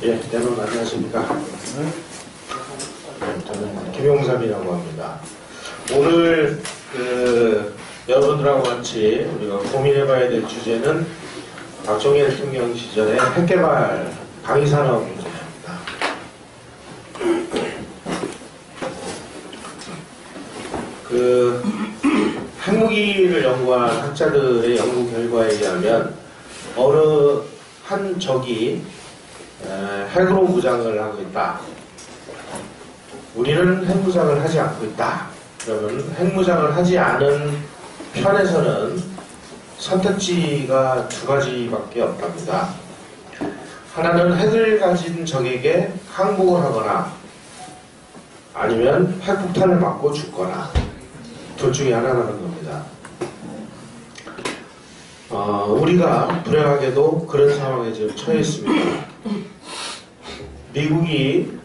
예, 여러분 안녕하십니까. 저는 김용삼이라고 합니다. 오늘 여러분들하고 같이 우리가 고민해봐야 될 주제는 박정희 대통령 시절의 핵개발 방위산업 문제입니다. 핵무기를 연구한 학자들의 연구 결과에 의하면 어느 한 적이 핵으로 무장을 하고 있다. 우리는 핵무장을 하지 않고 있다. 그러면 핵무장을 하지 않은 편에서는 선택지가 두 가지밖에 없답니다. 하나는 핵을 가진 적에게 항복을 하거나 아니면 핵폭탄을 맞고 죽거나 둘 중에 하나라는 겁니다. 우리가 불행하게도 그런 상황에 지금 처해 있습니다. 미국이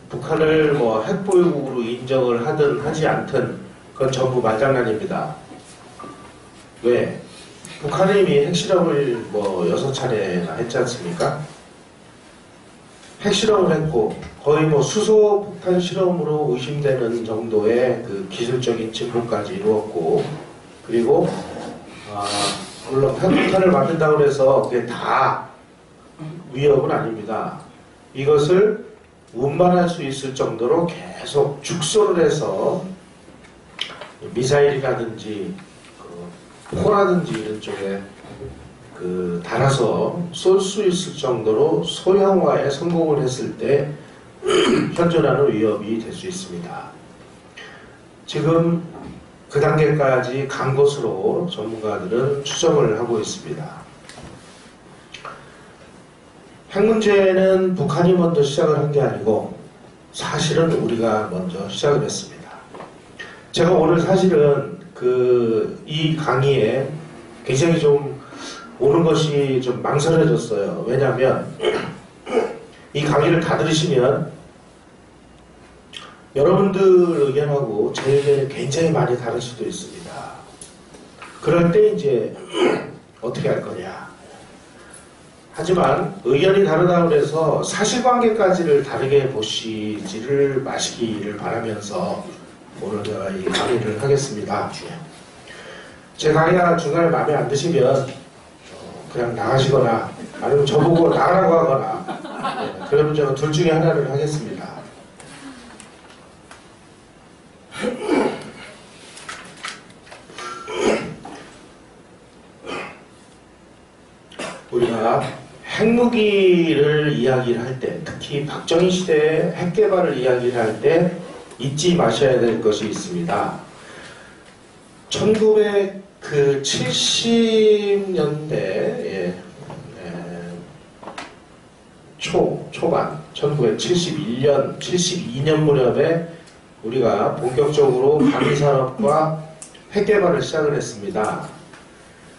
북한을 핵보유국으로 인정을 하든 하지 않든 그건 전부 말장난입니다. 왜? 북한이 이미 핵실험을 6차례나 했지 않습니까? 핵실험을 했고 거의 수소폭탄 실험으로 의심되는 정도의 그 기술적인 진보까지 이루었고, 그리고 물론 핵폭탄을 만든다고 해서 그게 다 위협은 아닙니다. 이것을 운반할 수 있을 정도로 계속 축소를 해서 미사일이라든지 포라든지 이런 쪽에 달아서 쏠 수 있을 정도로 소형화에 성공을 했을 때 현존하는 위협이 될 수 있습니다. 지금 그 단계까지 간 것으로 전문가들은 추정을 하고 있습니다. 핵 문제는 북한이 먼저 시작을 한 게 아니고 사실은 우리가 먼저 시작을 했습니다. 제가 오늘 사실은 이 강의에 굉장히 좀 오는 것이 좀 망설여졌어요. 왜냐하면 이 강의를 다 들으시면 여러분들 의견하고 제 의견이 굉장히 많이 다를 수도 있습니다. 그럴 때 이제 어떻게 할 거냐. 하지만 의견이 다르다고 해서 사실관계까지를 다르게 보시지를 마시기를 바라면서 오늘 제가 이 강의를 하겠습니다. 제 강의가 중간에 마음에 안 드시면 그냥 나가시거나 아니면 저보고 나가라고 하거나, 그러면 제가 둘 중에 하나를 하겠습니다. 우리가 핵무기를 이야기를 할 때, 특히 박정희 시대의 핵개발을 이야기를 할 때 잊지 마셔야 될 것이 있습니다. 1970년대 초반 1971년, 72년 무렵에 우리가 본격적으로 방위산업과 핵개발을 시작을 했습니다.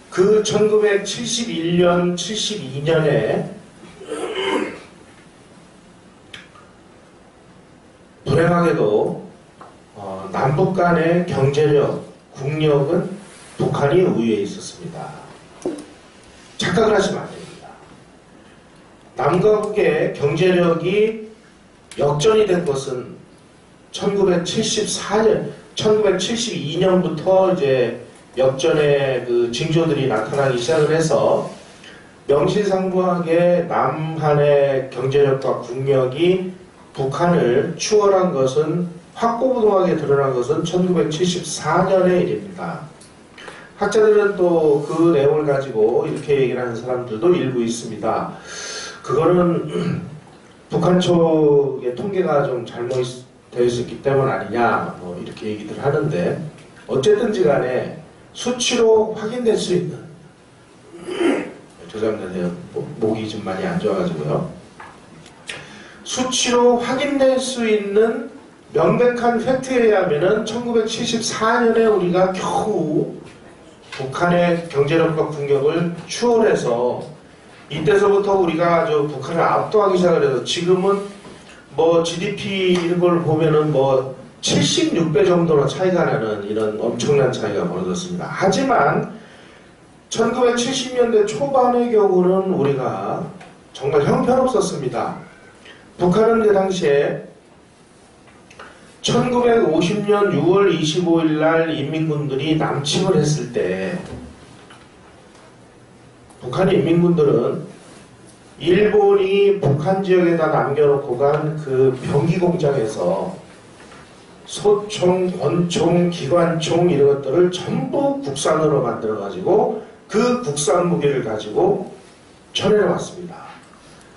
그 1971년, 72년에 불행하게도 남북 간의 경제력, 국력은 북한이 우위에 있었습니다. 착각을 하시면 안 됩니다. 남과 북의 경제력이 역전이 된 것은 1972년부터 이제 역전의 징조들이 나타나기 시작을 해서 명실상부하게 남한의 경제력과 국력이 북한을 추월한 것은, 확고부동하게 드러난 것은 1974년의 일입니다. 학자들은 또 그 내용을 가지고 이렇게 얘기를 하는 사람들도 일부 있습니다. 그거는 북한 쪽의 통계가 좀 잘못되어 있었기 때문 아니냐, 이렇게 얘기들 하는데, 어쨌든지 간에 수치로 확인될 수 있는, 죄송합니다. 목이 좀 많이 안 좋아가지고요. 수치로 확인될 수 있는 명백한 팩트에 의하면은 1974년에 우리가 겨우 북한의 경제력과 국력을 추월해서, 이때서부터 우리가 북한을 압도하기 시작을 해서 지금은 GDP 이런 걸 보면은 76배 정도로 차이가 나는 이런 엄청난 차이가 벌어졌습니다. 하지만 1970년대 초반의 경우는 우리가 정말 형편없었습니다. 북한은 그 당시에 1950년 6월 25일 날 인민군들이 남침을 했을 때 북한 인민군들은 일본이 북한 지역에다 남겨놓고 간 그 병기 공장에서 소총, 권총, 기관총 이런 것들을 전부 국산으로 만들어가지고 그 국산 무기를 가지고 쳐내왔습니다.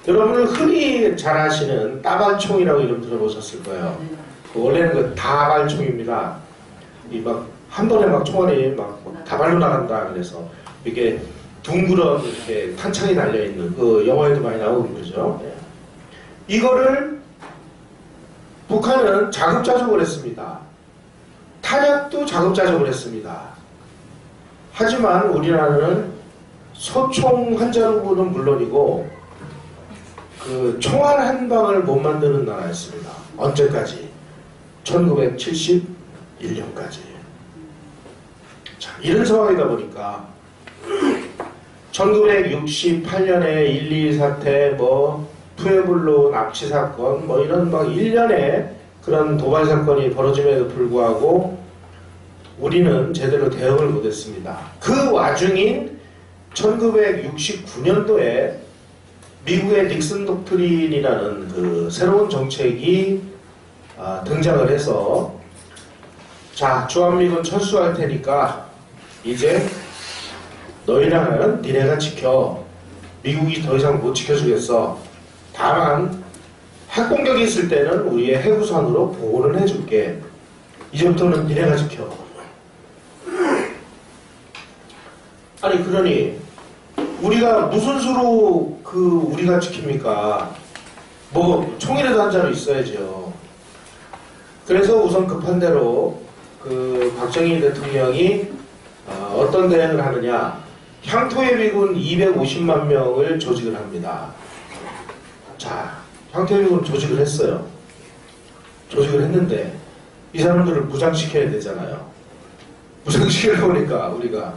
여러분은 흔히 잘 아시는 따발총이라고 이름 들어보셨을 거예요. 원래는 그 다발총입니다. 이 막 한 번에 막 총알이 막 다발로 나간다 그래서 이게 둥그런 이렇게 탄창이 달려있는 그 영화에도 많이 나오고 그러죠. 이거를 북한은 자급자족을 했습니다. 탄약도 자급자족을 했습니다. 하지만 우리나라는 소총 한 자루는 물론이고 그 총알 한 방을 못 만드는 나라였습니다. 언제까지? 1971년까지. 자, 이런 상황이다 보니까 1968년에 1.2 사태, 뭐 푸에블로 납치 사건, 뭐 이런 막 일련의 그런 도발 사건이 벌어짐에도 불구하고 우리는 제대로 대응을 못했습니다. 그 와중인 1969년도에 미국의 닉슨 독트린이라는 그 새로운 정책이 등장을 해서 자, 주한미군 철수할 테니까 이제 너희랑은 니네가 지켜. 미국이 더 이상 못 지켜주겠어. 다만 핵공격이 있을 때는 우리의 해구선으로 보호를 해줄게. 이제부터는 니네가 지켜. 아니 그러니 우리가 무슨 수로 우리가 지킵니까? 뭐 총이라도 한 자루 있어야죠. 그래서 우선 급한 대로 박정희 대통령이 어떤 대응을 하느냐? 향토예비군 250만 명을 조직을 합니다. 자, 향토예비군 조직을 했어요. 조직을 했는데 이 사람들을 무장시켜야 되잖아요. 무장시키려고 하니까 우리가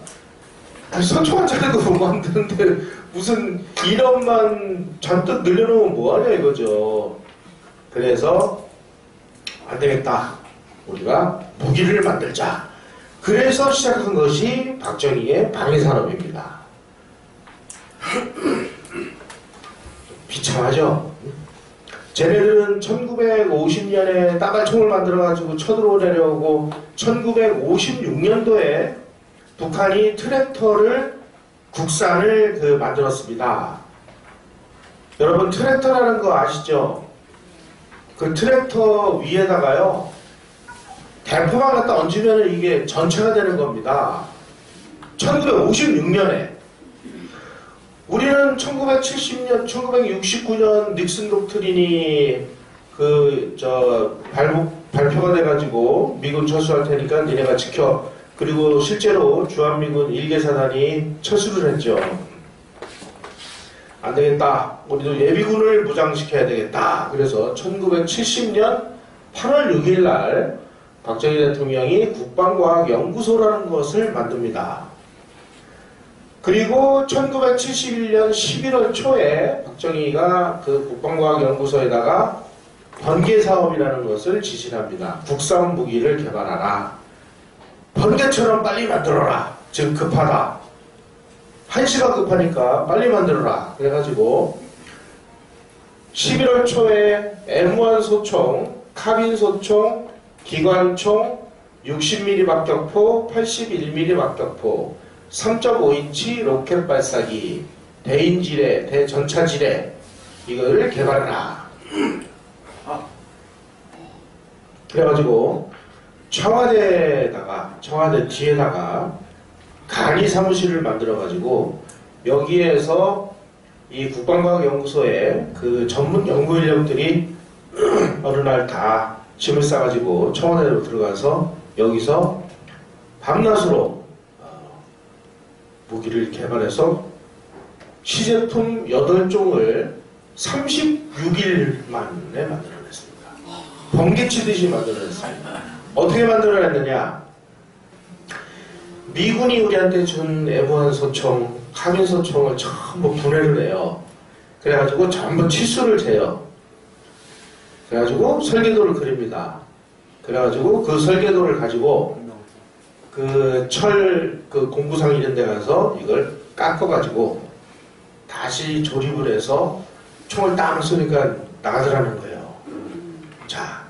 소총 한 자리도 못 만드는데 무슨 인원만 잔뜩 늘려놓으면 뭐하냐 이거죠. 그래서 안 되겠다. 우리가 무기를 만들자. 그래서 시작한 것이 박정희의 방위산업입니다. 비참하죠? 쟤네들은 1950년에 따발총을 만들어가지고 쳐들어오려고 1956년도에 북한이 트랙터를 국산을 만들었습니다. 여러분 트랙터라는 거 아시죠? 그 트랙터 위에다가요 대포만 갖다 얹으면 이게 전체가 되는 겁니다. 1956년에 우리는 1970년, 1969년 닉슨 독트린이 발표가 돼가지고 미군 철수할 테니까 니네가 지켜. 그리고 실제로 주한미군 1개사단이 철수를 했죠. 안 되겠다. 우리도 예비군을 무장시켜야 되겠다. 그래서 1970년 8월 6일 날 박정희 대통령이 국방과학연구소라는 것을 만듭니다. 그리고 1971년 11월 초에 박정희가 그 국방과학연구소에다가 번개사업이라는 것을 지시합니다. 국산 무기를 개발하라. 번개처럼 빨리 만들어라. 지금 급하다. 한시가 급하니까 빨리 만들어라. 그래가지고 11월 초에 M1 소총, 카빈 소총, 기관총, 60mm 박격포, 81mm 박격포, 3.5인치 로켓 발사기, 대인지뢰, 대전차지뢰 이걸 개발해라. 그래가지고 청와대 뒤에다가 간이 사무실을 만들어가지고 여기에서 이 국방과학연구소에 그 전문 연구 인력들이 어느 날 다 짐을 싸가지고 청와대로 들어가서 여기서 밤낮으로 무기를 개발해서 시제품 8종을 36일 만에 만들어냈습니다. 번개치듯이 만들어냈습니다. 어떻게 만들어냈느냐? 미군이 우리한테 준 M1 소총, 카빈 소총을 전부 분해를 해요. 그래가지고 전부 치수를 재요. 그래가지고 설계도를 그립니다. 그래가지고 그 설계도를 가지고 그 공구상 이런 데 가서 이걸 깎아가지고 다시 조립을 해서 총을 딱 쏘니까 나가더라는 거예요. 자,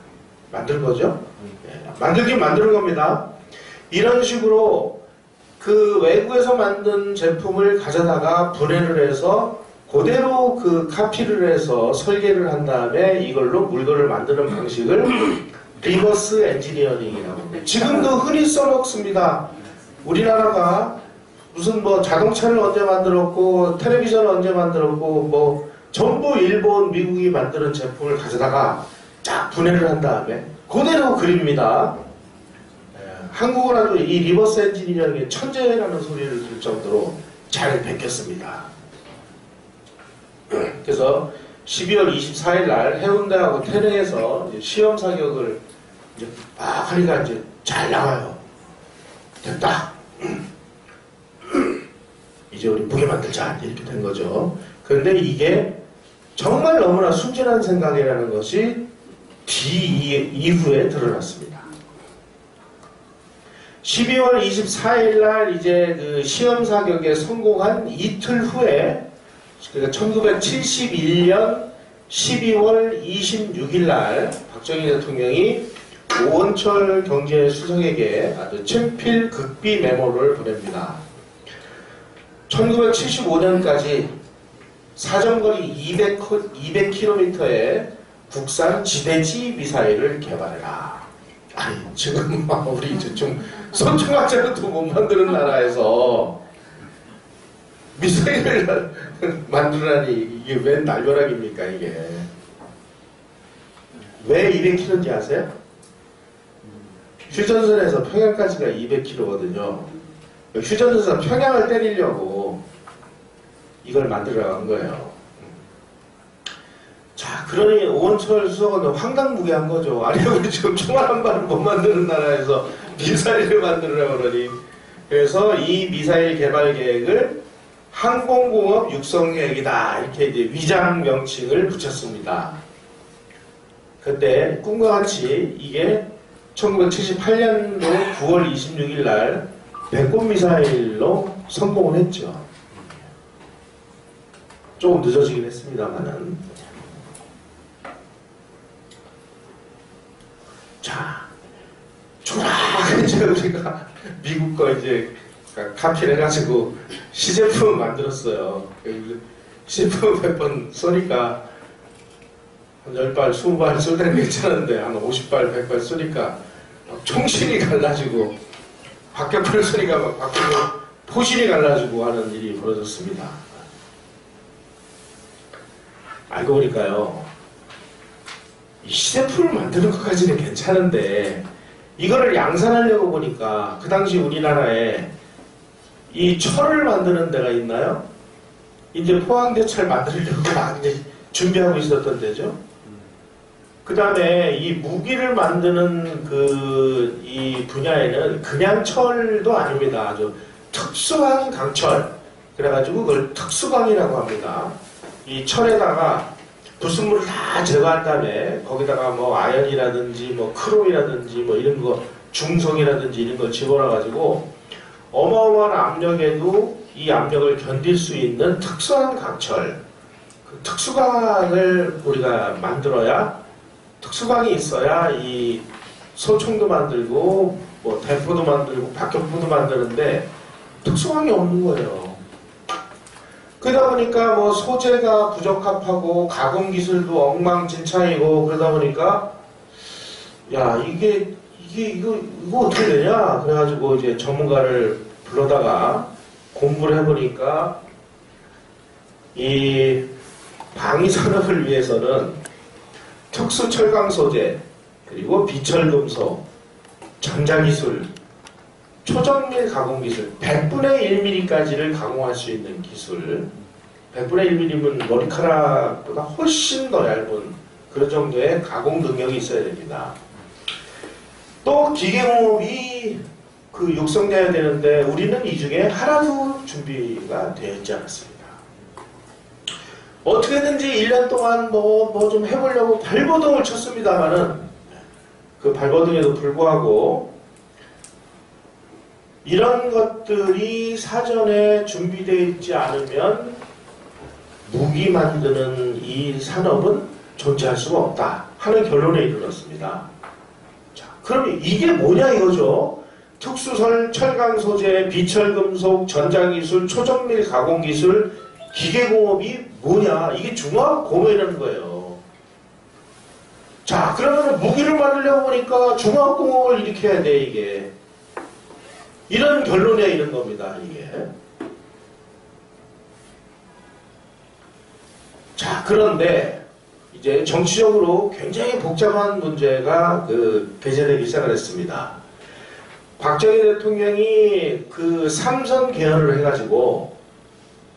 만든 거죠? 만들긴 만드는 겁니다. 이런 식으로 그 외국에서 만든 제품을 가져다가 분해를 해서 그대로 그 카피를 해서 설계를 한 다음에 이걸로 물건을 만드는 방식을 리버스 엔지니어링이라고 합니다. 지금도 흔히 써먹습니다. 우리나라가 무슨 뭐 자동차를 언제 만들었고 텔레비전을 언제 만들었고 뭐 전부 일본, 미국이 만드는 제품을 가져다가 쫙 분해를 한 다음에 그대로 그립니다. 한국어라도 이 리버스 엔지니어링의 천재라는 소리를 들 정도로 잘 베꼈습니다. 그래서 12월 24일 날 해운대하고 태릉에서 시험 사격을 이제 막 하니까 이제 잘 나와요. 됐다. 이제 우리 무게 만들자 이렇게 된 거죠. 그런데 이게 정말 너무나 순진한 생각이라는 것이 이후에 드러났습니다. 12월 24일 날 이제 그 시험 사격에 성공한 이틀 후에 그러니까 1971년 12월 26일 날 박정희 대통령이 오원철 경제수석에게 아주 친필 극비 메모를 보냅니다. 1975년까지 사정거리 200km의 국산 지대지 미사일을 개발해라. 아니 지금 우리 이제 좀 선총학자도 못 만드는 나라에서 미사일을 만들라니 이게 웬 날벼락입니까 이게. 왜 200km인지 아세요? 휴전선에서 평양까지가 200km거든요. 휴전선에서 평양을 때리려고 이걸 만들어 간 거예요. 자, 그러니 오원철 수석은 황당무계한 거죠. 아니 우리 지금 총알 한 발을 못 만드는 나라에서 미사일을 만들으라고 그러니. 그래서 이 미사일 개발 계획을 항공공업 육성 계획이다 이렇게 이제 위장 명칭을 붙였습니다. 그때 꿈과 같이 이게 1978년도 9월 26일 날 배꼽 미사일로 성공을 했죠. 조금 늦어지긴 했습니다만은. 자, 초라하게 이제 우리가 미국 거 이제 카피를 해가지고 시제품을 만들었어요. 시제품 100번 쏘니까 한 10발, 20발 쏠 때는 괜찮은데 한 50발, 100발 쏘니까 총신이 갈라지고 박격포를 쏘니까 막 박격포 포신이 갈라지고 하는 일이 벌어졌습니다. 알고 보니까요, 이 시제품을 만드는 것까지는 괜찮은데 이거를 양산하려고 보니까 그 당시 우리나라에 이 철을 만드는 데가 있나요? 이제 포항대철 만들려고 막 이제 준비하고 있었던 데죠. 그 다음에 이 무기를 만드는 이 분야에는 그냥 철도 아닙니다. 아주 특수광 강철. 그래가지고 그걸 특수광이라고 합니다. 이 철에다가 불순물을 다 제거한 다음에 거기다가 뭐 아연이라든지 뭐 크롬이라든지 뭐 이런 거 중성이라든지 이런 걸 집어넣어가지고 어마어마한 압력에도 이 압력을 견딜 수 있는 특수한 강철. 그 특수광을 우리가 만들어야 특수광이 있어야 이 소총도 만들고 뭐 대포도 만들고 박격포도 만드는데 특수광이 없는 거예요. 그러다 보니까 뭐 소재가 부적합하고 가공 기술도 엉망진창이고 그러다 보니까 야 이거 어떻게 되냐 그래가지고 이제 전문가를 불러다가 공부를 해보니까 이 방위 산업을 위해서는 특수 철강 소재, 그리고 비철금속, 전자기술, 초정밀 가공기술, 100분의 1mm까지를 가공할 수 있는 기술, 100분의 1mm면 머리카락보다 훨씬 더 얇은 그런 정도의 가공 능력이 있어야 됩니다. 또 기계공업이 육성돼야 되는데 우리는 이 중에 하나도 준비가 되어 있지 않았습니다. 어떻게든지 1년 동안 뭐 좀 해보려고 발버둥을 쳤습니다만은 그 발버둥에도 불구하고 이런 것들이 사전에 준비되어 있지 않으면 무기 만드는 이 산업은 존재할 수가 없다 하는 결론에 이르렀습니다. 자, 그럼 이게 뭐냐 이거죠. 특수설, 철강 소재, 비철금속, 전자기술, 초정밀 가공기술, 기계공업이 뭐냐? 이게 중화공업이라는 거예요. 자, 그러면 무기를 만들려고 보니까 중화공업을 일으켜야 돼, 이게. 이런 결론에 이른 겁니다, 이게. 자, 그런데 이제 정치적으로 굉장히 복잡한 문제가 배제되기 시작을 했습니다. 박정희 대통령이 그 삼선 개헌을 해가지고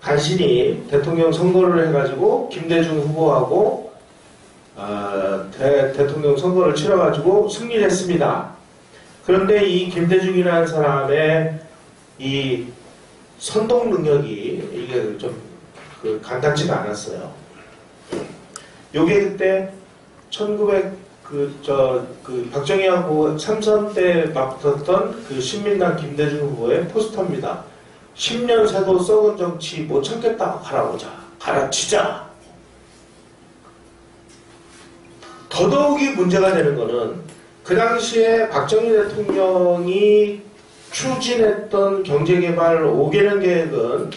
간신히 대통령 선거를 해가지고 김대중 후보하고 대통령 선거를 치러가지고 승리를 했습니다. 그런데 이 김대중이라는 사람의 이 선동 능력이 이게 좀 간단치가 않았어요. 요게 그때 1900 박정희하고 삼선 때 맞붙었던 그 신민당 김대중 후보의 포스터입니다. 10년 새도 썩은 정치 못 참겠다고 갈아보자. 갈아치자. 더더욱이 문제가 되는 거는 그 당시에 박정희 대통령이 추진했던 경제개발 5개년 계획은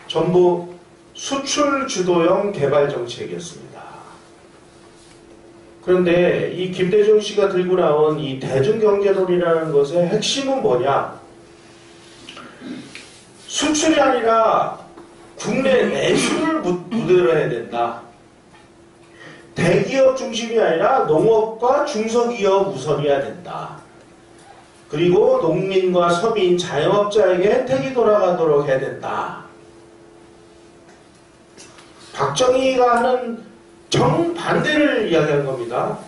전부 수출 주도형 개발 정책이었습니다. 그런데 이 김대중 씨가 들고 나온 이 대중경제론이라는 것의 핵심은 뭐냐? 수출이 아니라 국내 내수를 무대로 해야 된다. 대기업 중심이 아니라 농업과 중소기업 우선이어야 된다. 그리고 농민과 서민, 자영업자에게 혜택이 돌아가도록 해야 된다. 박정희가 하는 정반대를 이야기한 겁니다.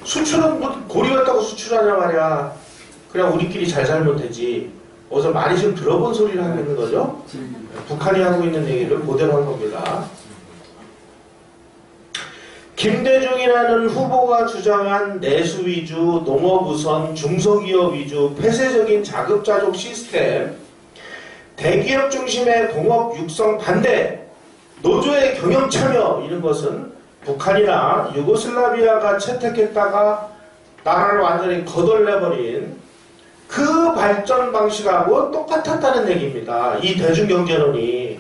수출은 뭐 고리 같다고 수출하냐 말이야. 그냥 우리끼리 잘 살면 되지. 어디서 많이 좀 들어본 소리를 하고 있는 거죠. 북한이 하고 있는 얘기를 그대로 한 겁니다. 김대중이라는 후보가 주장한 내수 위주, 농업 우선, 중소기업 위주, 폐쇄적인 자급자족 시스템, 대기업 중심의 공업 육성 반대, 노조의 경영 참여 이런 것은 북한이나 유고슬라비아가 채택했다가 나라를 완전히 거덜내버린 그 발전 방식하고 똑같았다는 얘기입니다. 이 대중경제론이.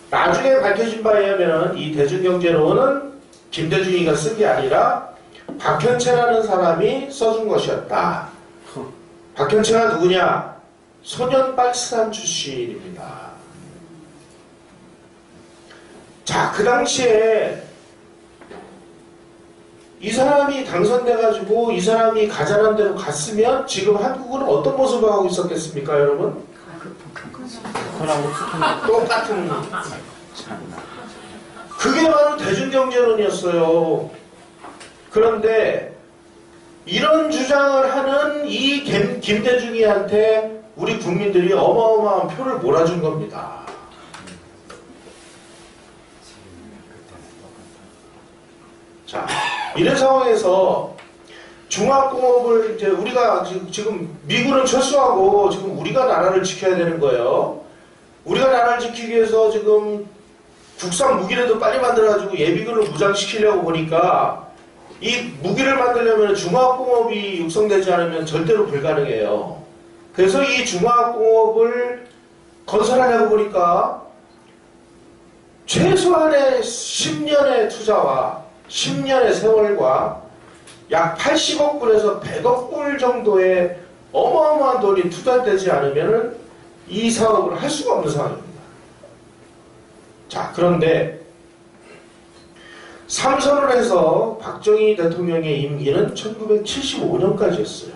나중에 밝혀진 바에 의하면 이 대중경제론은 김대중이가 쓴 게 아니라 박현채라는 사람이 써준 것이었다. 박현채가 누구냐? 소년빨치산 출신입니다. 자, 그 당시에 이 사람이 당선돼가지고 이 사람이 가자는 대로 갔으면 지금 한국은 어떤 모습을 하고 있었겠습니까, 여러분? 똑같은. 그게 바로 대중경제론이었어요. 그런데 이런 주장을 하는 이 김대중이한테 우리 국민들이 어마어마한 표를 몰아준 겁니다. 자, 이런 상황에서 중화공업을 이제 우리가 지금 미군은 철수하고 지금 우리가 나라를 지켜야 되는 거예요. 우리가 나라를 지키기 위해서 지금 국산 무기라도 빨리 만들어가지고 예비군을 무장시키려고 보니까 이 무기를 만들려면 중화공업이 육성되지 않으면 절대로 불가능해요. 그래서 이 중화공업을 건설하려고 보니까 최소한의 10년의 투자와 10년의 세월과 약 80억 불에서 100억 불 정도의 어마어마한 돈이 투자되지 않으면 이 사업을 할 수가 없는 상황입니다. 자, 그런데 삼선을 해서 박정희 대통령의 임기는 1975년까지였어요.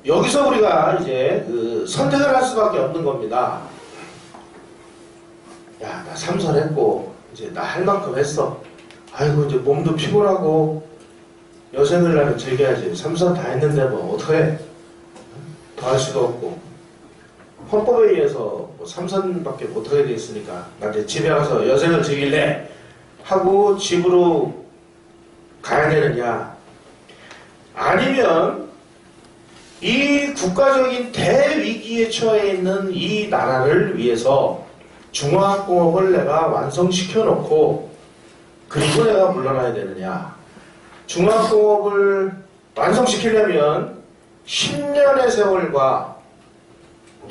여기서 우리가 이제 선택을 할 수밖에 없는 겁니다. 야, 나 삼선했고 이제 나 할 만큼 했어. 아이고 이제 몸도 피곤하고 여생을 나는 즐겨야지. 삼선 다 했는데 뭐 어떡해. 더 할 수도 없고. 헌법에 의해서 뭐 3선밖에 못하게 돼 있으니까 나 이제 집에 가서 여생을 즐길래 하고 집으로 가야 되느냐, 아니면 이 국가적인 대위기에 처해 있는 이 나라를 위해서 중화학공업을 내가 완성시켜 놓고 그리고 내가 물러나야 되느냐. 중화학공업을 완성시키려면 10년의 세월과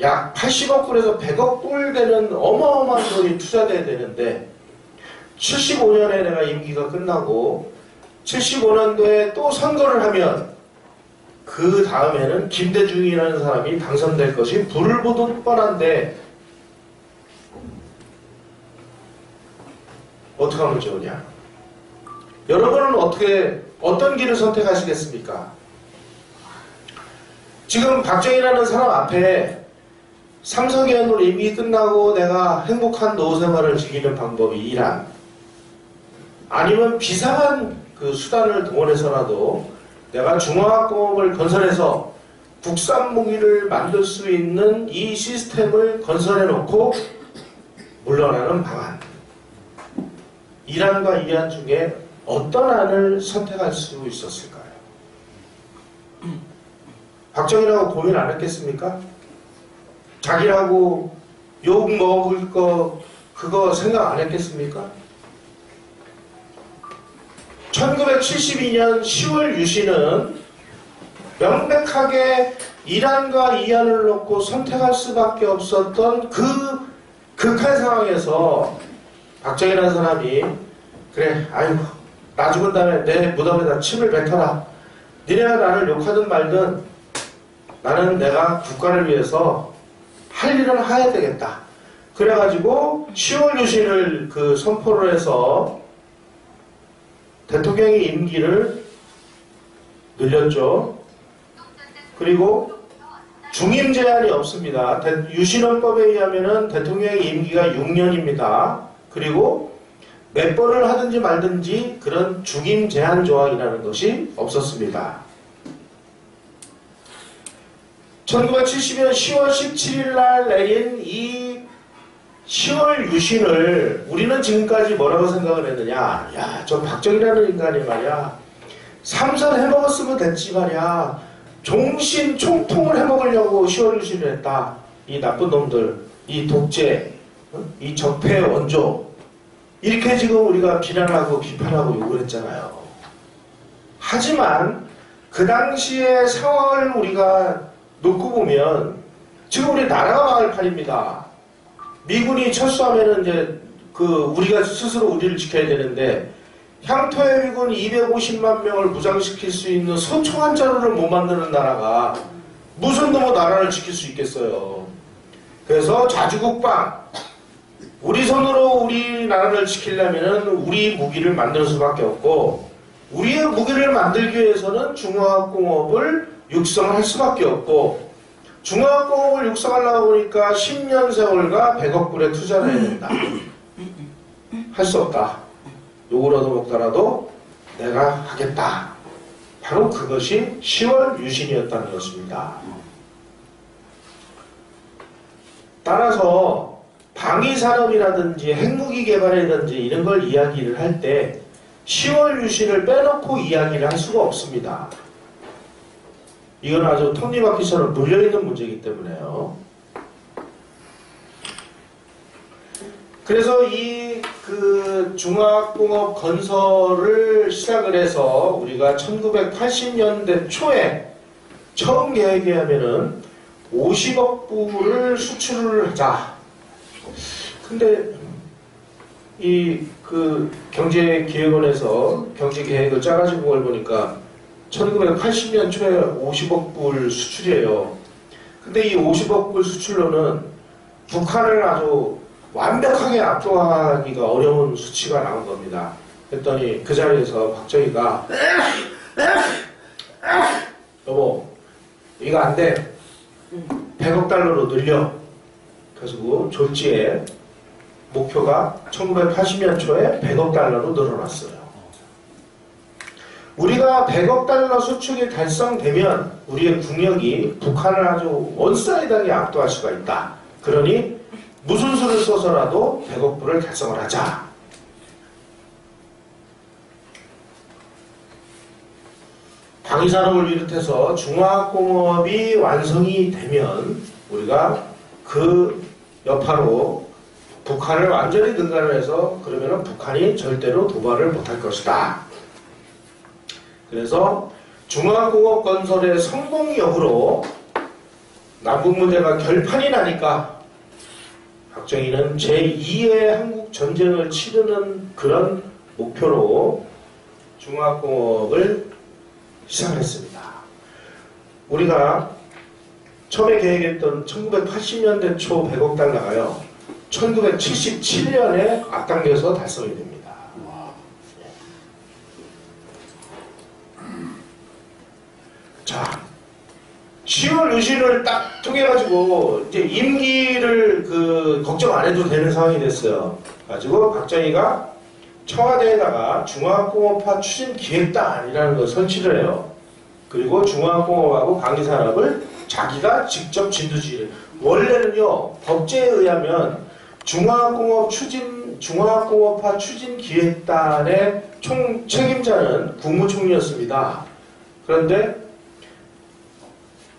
약 80억 불에서 100억 불 되는 어마어마한 돈이 투자돼야 되는데 75년에 내가 임기가 끝나고 75년도에 또 선거를 하면 그 다음에는 김대중이라는 사람이 당선될 것이 불을 보듯 뻔한데 어떻게 하면 좋으냐? 여러분은 어떤 길을 선택하시겠습니까? 지금 박정희라는 사람 앞에 삼성의원으로 임기 끝나고 내가 행복한 노후 생활을 즐기는 방법이 이란, 아니면 비상한 그 수단을 동원해서라도 내가 중화학공업을 건설해서 국산 무기를 만들 수 있는 이 시스템을 건설해 놓고 물러나는 방안, 이란과 이란 중에 어떤 안을 선택할 수 있었을까요? 박정희라고 고민 안 했겠습니까? 자기라고 욕 먹을 거 그거 생각 안 했겠습니까? 1972년 10월 유신은 명백하게 이란과 이안을 놓고 선택할 수밖에 없었던 그 극한 상황에서 박정희라는 사람이 그래, 아이고 나 죽은 다음에 내 무덤에다 침을 뱉어라. 니네가 나를 욕하든 말든 나는 내가 국가를 위해서 할 일을 해야 되겠다. 그래가지고 10월 유신을 그 선포를 해서 대통령의 임기를 늘렸죠. 그리고 중임 제한이 없습니다. 유신헌법에 의하면은 대통령의 임기가 6년입니다. 그리고 몇 번을 하든지 말든지 그런 중임 제한 조항이라는 것이 없었습니다. 1970년 10월 17일 날 내린 이 10월 유신을 우리는 지금까지 뭐라고 생각을 했느냐. 야, 저 박정희라는 인간이 말이야. 삼선 해먹었으면 됐지 말이야. 종신 총통을 해먹으려고 10월 유신을 했다. 이 나쁜 놈들, 이 독재, 이 적폐 원조. 이렇게 지금 우리가 비난하고 비판하고 욕을 했잖아요. 하지만 그 당시의 상황을 우리가 놓고 보면 지금 우리 나라가 망할 판입니다. 미군이 철수하면은 이제 우리가 스스로 우리를 지켜야 되는데 향토의 미군 250만 명을 무장시킬 수 있는 소총한 자루를 못 만드는 나라가 무슨 놈의 나라를 지킬 수 있겠어요. 그래서 자주국방, 우리 손으로 우리나라를 지키려면은 우리 무기를 만들 수밖에 없고, 우리의 무기를 만들기 위해서는 중화학공업을 육성할 수밖에 없고, 중화학공업을 육성하려고 보니까 10년 세월과 100억 불의 투자를 해야 된다. 할 수 없다. 욕을 얻어먹더라도 내가 하겠다. 바로 그것이 10월 유신이었다는 것입니다. 따라서 방위산업이라든지 핵무기 개발이라든지 이런 걸 이야기를 할 때 10월 유신을 빼놓고 이야기를 할 수가 없습니다. 이건 아주 톱니바퀴처럼 물려있는 문제이기 때문에요. 그래서 중화학공업 건설을 시작을 해서 우리가 1980년대 초에 처음 계획에 하면은 50억 불을 수출을 하자. 근데 경제기획원에서 경제계획을 짜가지고 걸 보니까 1980년 초에 50억 불 수출이에요. 근데 이 50억 불 수출로는 북한을 아주 완벽하게 압도하기가 어려운 수치가 나온 겁니다. 그랬더니 그 자리에서 박정희가 여보 이거 안 돼. 100억 달러로 늘려. 그래서 졸지에 목표가 1980년 초에 100억 달러로 늘어났어요. 우리가 100억 달러 수출이 달성되면 우리의 국력이 북한을 아주 원사이드하게 압도할 수가 있다. 그러니 무슨 수를 써서라도 100억 불을 달성을 하자. 방위산업을 비롯해서 중화학공업이 완성이 되면 우리가 그 여파로 북한을 완전히 능가를 해서 그러면 북한이 절대로 도발을 못할 것이다. 그래서 중화학공업 건설의 성공 여부로 남북 문제가 결판이 나니까 박정희는 제2의 한국 전쟁을 치르는 그런 목표로 중화학공업을 시작했습니다. 우리가 처음에 계획했던 1980년대 초 100억 달러가요. 1977년에 앞당겨서 달성이 됩니다. 자, 10월 유신을 딱 통해가지고 이제 임기를 걱정 안 해도 되는 상황이 됐어요. 가지고 박정희가 청와대에다가 중화학공업화 추진기획단이라는 걸 설치를 해요. 그리고 중화학공업하고 방위산업을 자기가 직접 진두지휘를. 원래는요, 법제에 의하면 중화학공업화 추진기획단의 총 책임자는 국무총리였습니다. 그런데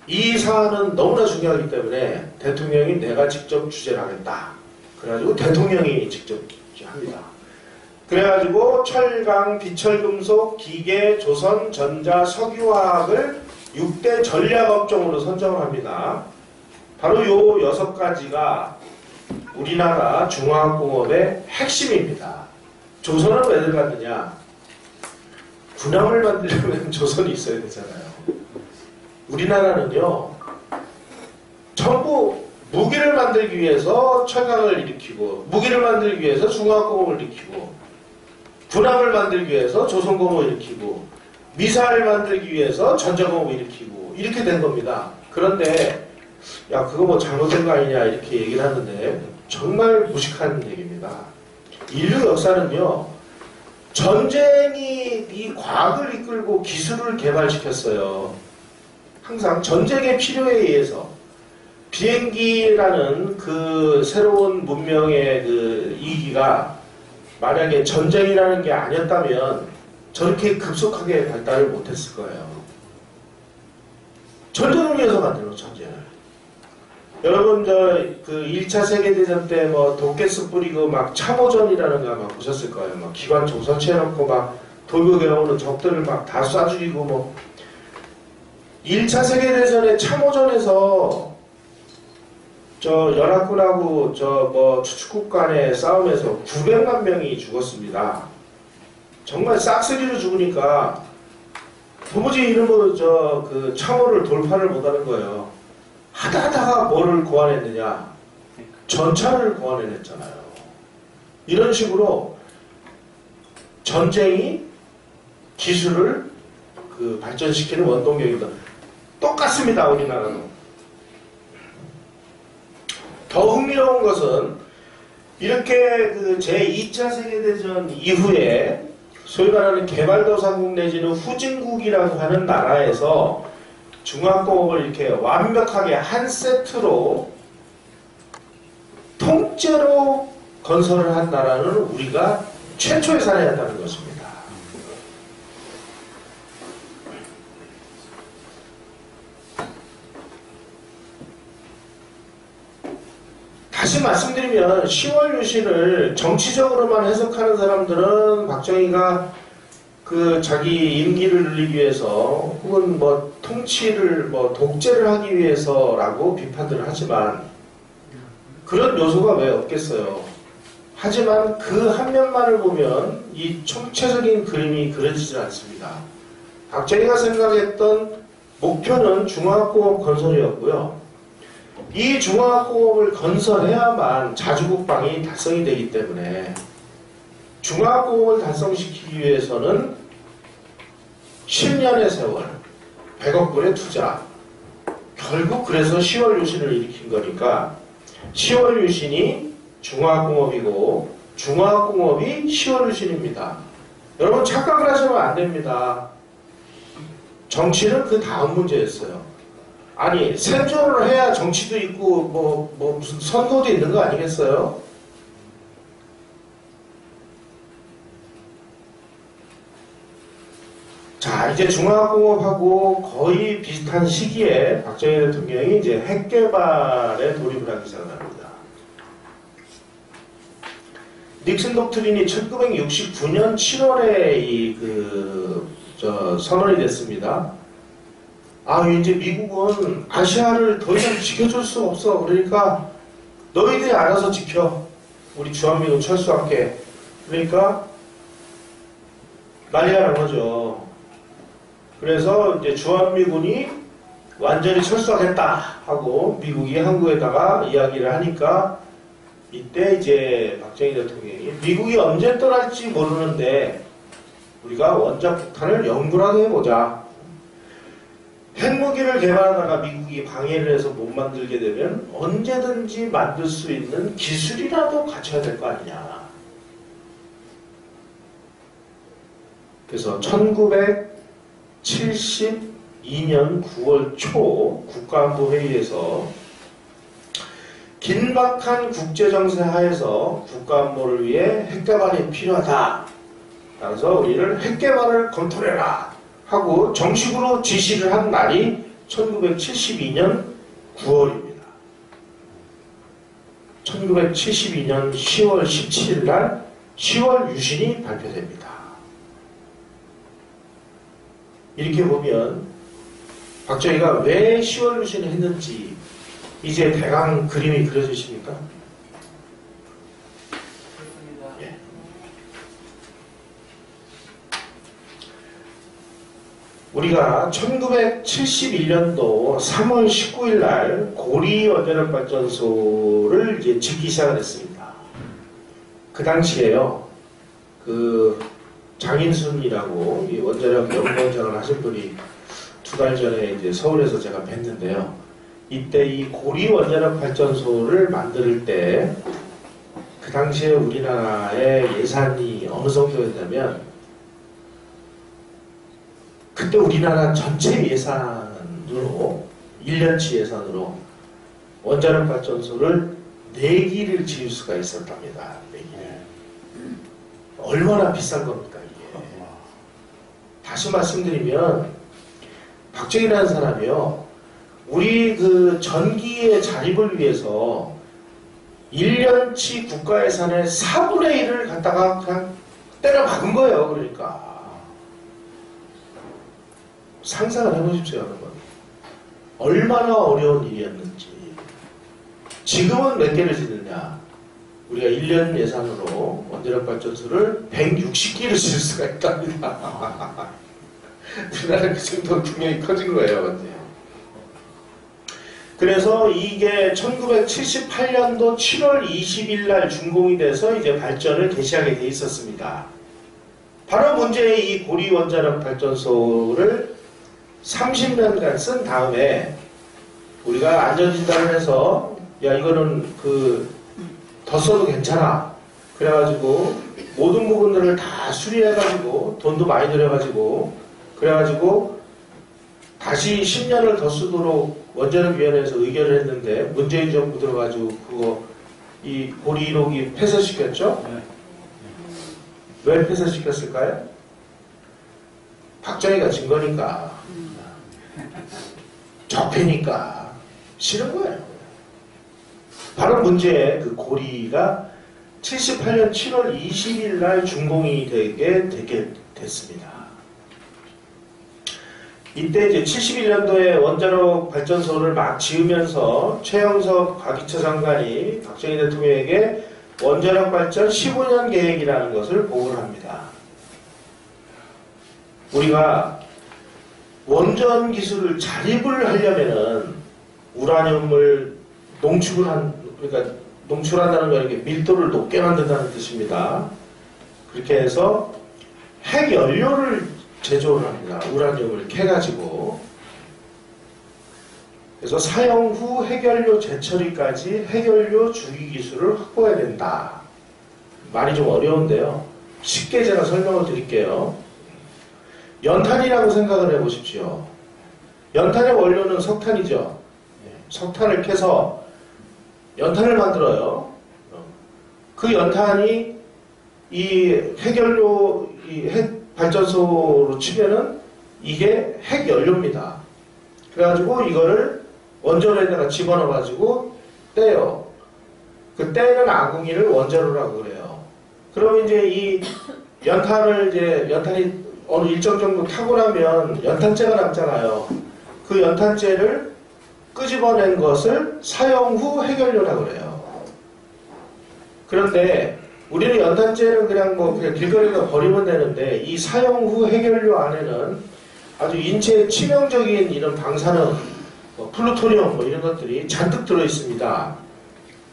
이 사안은 너무나 중요하기 때문에 대통령이 내가 직접 주재를 하겠다. 그래가지고 대통령이 직접 합니다. 그래가지고 철강, 비철금속, 기계, 조선, 전자, 석유화학을 6대 전략업종으로 선정을 합니다. 바로 요 6가지가 우리나라 중화학공업의 핵심입니다. 조선은 왜 들어갔느냐? 군함을 만들려면 조선이 있어야 되잖아요. 우리나라는요, 전부 무기를 만들기 위해서 철강을 일으키고, 무기를 만들기 위해서 중화학공업을 일으키고, 군함을 만들기 위해서 조선공업을 일으키고, 미사일 만들기 위해서 전자공업을 일으키고, 이렇게 된 겁니다. 그런데 야, 그거 뭐 잘못된 거 아니냐 이렇게 얘기를 하는데 정말 무식한 얘기입니다. 인류 역사는요, 전쟁이 이 과학을 이끌고 기술을 개발시켰어요. 항상 전쟁의 필요에 의해서 비행기라는 그 새로운 문명의 그 이기가 만약에 전쟁이라는 게 아니었다면 저렇게 급속하게 발달을 못했을 거예요. 전쟁을 위해서 만드는 전쟁을. 여러분 그 1차 세계대전 때 뭐 독가스 뿌리고 막 참호전이라는 거 아마 보셨을 거예요. 막 기관총 설치해놓고 막 돌격에 오는 적들을 막 다 쏴 죽이고 뭐. 1차 세계대전의 참호전에서 저 연합군하고 저 뭐 추축국 간의 싸움에서 900만 명이 죽었습니다. 정말 싹쓸이로 죽으니까 도무지 이놈의 그 참호를 돌파를 못하는 거예요. 하다가 뭐를 고안했느냐? 전차를 고안해냈잖아요. 이런 식으로 전쟁이 기술을 발전시키는 원동력이다. 똑같습니다. 우리나라도. 더 흥미로운 것은 이렇게 제2차 세계대전 이후에 소위 말하는 개발도상국 내지는 후진국이라고 하는 나라에서 중화학공업을 이렇게 완벽하게 한 세트로 통째로 건설을 한 나라는 우리가 최초의 사례였다는 것입니다. 다시 말씀드리면 10월 유신을 정치적으로만 해석하는 사람들은 박정희가 자기 임기를 늘리기 위해서 혹은 뭐 통치를 뭐 독재를 하기 위해서라고 비판들을 하지만 그런 요소가 왜 없겠어요. 하지만 그 한 면만을 보면 이 총체적인 그림이 그려지지 않습니다. 박정희가 생각했던 목표는 중화학공업 건설이었고요. 이 중화학공업을 건설해야만 자주국방이 달성이 되기 때문에 중화학공업을 달성시키기 위해서는 10년의 세월, 100억 불의 투자, 결국 그래서 10월 유신을 일으킨 거니까 10월 유신이 중화학공업이고 중화학공업이 10월 유신입니다. 여러분 착각을 하시면 안 됩니다. 정치는 그 다음 문제였어요. 아니 생존을 해야 정치도 있고 뭐 무슨 선거도 있는 거 아니겠어요? 자, 이제 중화공업하고 거의 비슷한 시기에 박정희 대통령이 이제 핵개발에 돌입을 하기 시작합니다. 닉슨 독트린이 1969년 7월에 선언이 됐습니다. 아, 이제 미국은 아시아를 더 이상 지켜줄 수 없어. 그러니까 너희들이 알아서 지켜. 우리 주한미군 철수할게. 그러니까 난리가 난 거죠. 그래서 이제 주한미군이 완전히 철수하겠다 하고 미국이 한국에다가 이야기를 하니까 이때 이제 박정희 대통령이 미국이 언제 떠날지 모르는데 우리가 원자 폭탄을 연구라도 해보자. 핵무기를 개발하다가 미국이 방해를 해서 못 만들게 되면 언제든지 만들 수 있는 기술이라도 갖춰야 될 거 아니냐. 그래서 1972년 9월 초 국가안보회의에서 긴박한 국제정세 하에서 국가안보를 위해 핵개발이 필요하다. 따라서 우리를 핵개발을 검토해라 하고 정식으로 지시를 한 날이 1972년 9월입니다. 1972년 10월 17일 날 10월 유신이 발표됩니다. 이렇게 보면 박정희가 왜 10월 유신을 했는지 이제 대강 그림이 그려지십니까? 예. 우리가 1971년도 3월 19일 날 고리 원자력 발전소를 이제 짓기 시작을 했습니다. 그 당시에요, 장인순이라고 이 원자력 연구원장을 하신 분이 2달 전에 이제 서울에서 제가 뵀는데요. 이때 이 고리 원자력 발전소를 만들 때 그 당시에 우리나라의 예산이 어느 정도였냐면 그때 우리나라 전체 예산으로 1년치 예산으로 원자력 발전소를 4기를 지을 수가 있었답니다. 4기를. 얼마나 비싼 겁니까 이게. 다시 말씀드리면 박정희라는 사람이요, 우리 전기의 자립을 위해서 1년치 국가 예산의 4분의 1을 갖다가 그냥 때려 박은 거예요. 그러니까 상상을 해보십시오, 여러분. 얼마나 어려운 일이었는지. 지금은 몇 개를 짓느냐? 우리가 1년 예산으로 원자력 발전소를 160기를 지을 수가 있답니다. 우리나라 그 정도 규모이 커진 거예요, 근데. 그래서 이게 1978년도 7월 20일 날 준공이 돼서 이제 발전을 개시하게 돼 있었습니다. 바로 문제의 이 고리 원자력 발전소를 30년간 쓴 다음에 우리가 안전진단을 해서 야, 이거는 더 써도 괜찮아. 그래가지고 모든 부분들을 다 수리해가지고 돈도 많이 들여가지고 그래가지고 다시 10년을 더 쓰도록 원자력위원회에서 의결을 했는데 문재인 정부 들어가지고 이 고리 1호기 폐쇄시켰죠? 왜 폐쇄시켰을까요? 박정희가 진 거니까. 적폐니까. 싫은 거예요. 바로 문제의 그 고리가 78년 7월 20일 날 준공이 되게 됐습니다. 이때 이제 71년도에 원자력 발전소를 막 지으면서 최영석 과기처 장관이 박정희 대통령에게 원자력 발전 15년 계획이라는 것을 보고를 합니다. 우리가 원전 기술을 자립을 하려면은 우라늄을 그러니까 농출한다는 건 이렇게 밀도를 높게 만든다는 뜻입니다. 그렇게 해서 핵연료를 제조를 합니다. 우라늄을 캐가지고. 그래서 사용 후 핵연료 재처리까지 핵연료 주기 기술을 확보해야 된다. 말이 좀 어려운데요. 쉽게 제가 설명을 드릴게요. 연탄이라고 생각을 해보십시오. 연탄의 원료는 석탄이죠. 석탄을 캐서 연탄을 만들어요. 그 연탄이 이 핵연료, 이 핵발전소로 치면은 이게 핵연료입니다. 그래가지고 이거를 원자로에다가 집어넣어가지고 떼요. 그 떼는 아궁이를 원자로라고 그래요. 그러면 이제 이 연탄이 어느 일정 정도 타고 나면 연탄재가 남잖아요. 그 연탄재를 끄집어낸 것을 사용 후 핵연료라고 그래요. 그런데 우리는 연탄재는 그냥 길거리에다 버리면 되는데 이 사용 후 핵연료 안에는 아주 인체에 치명적인 이런 방사능, 플루토늄 이런 것들이 잔뜩 들어 있습니다.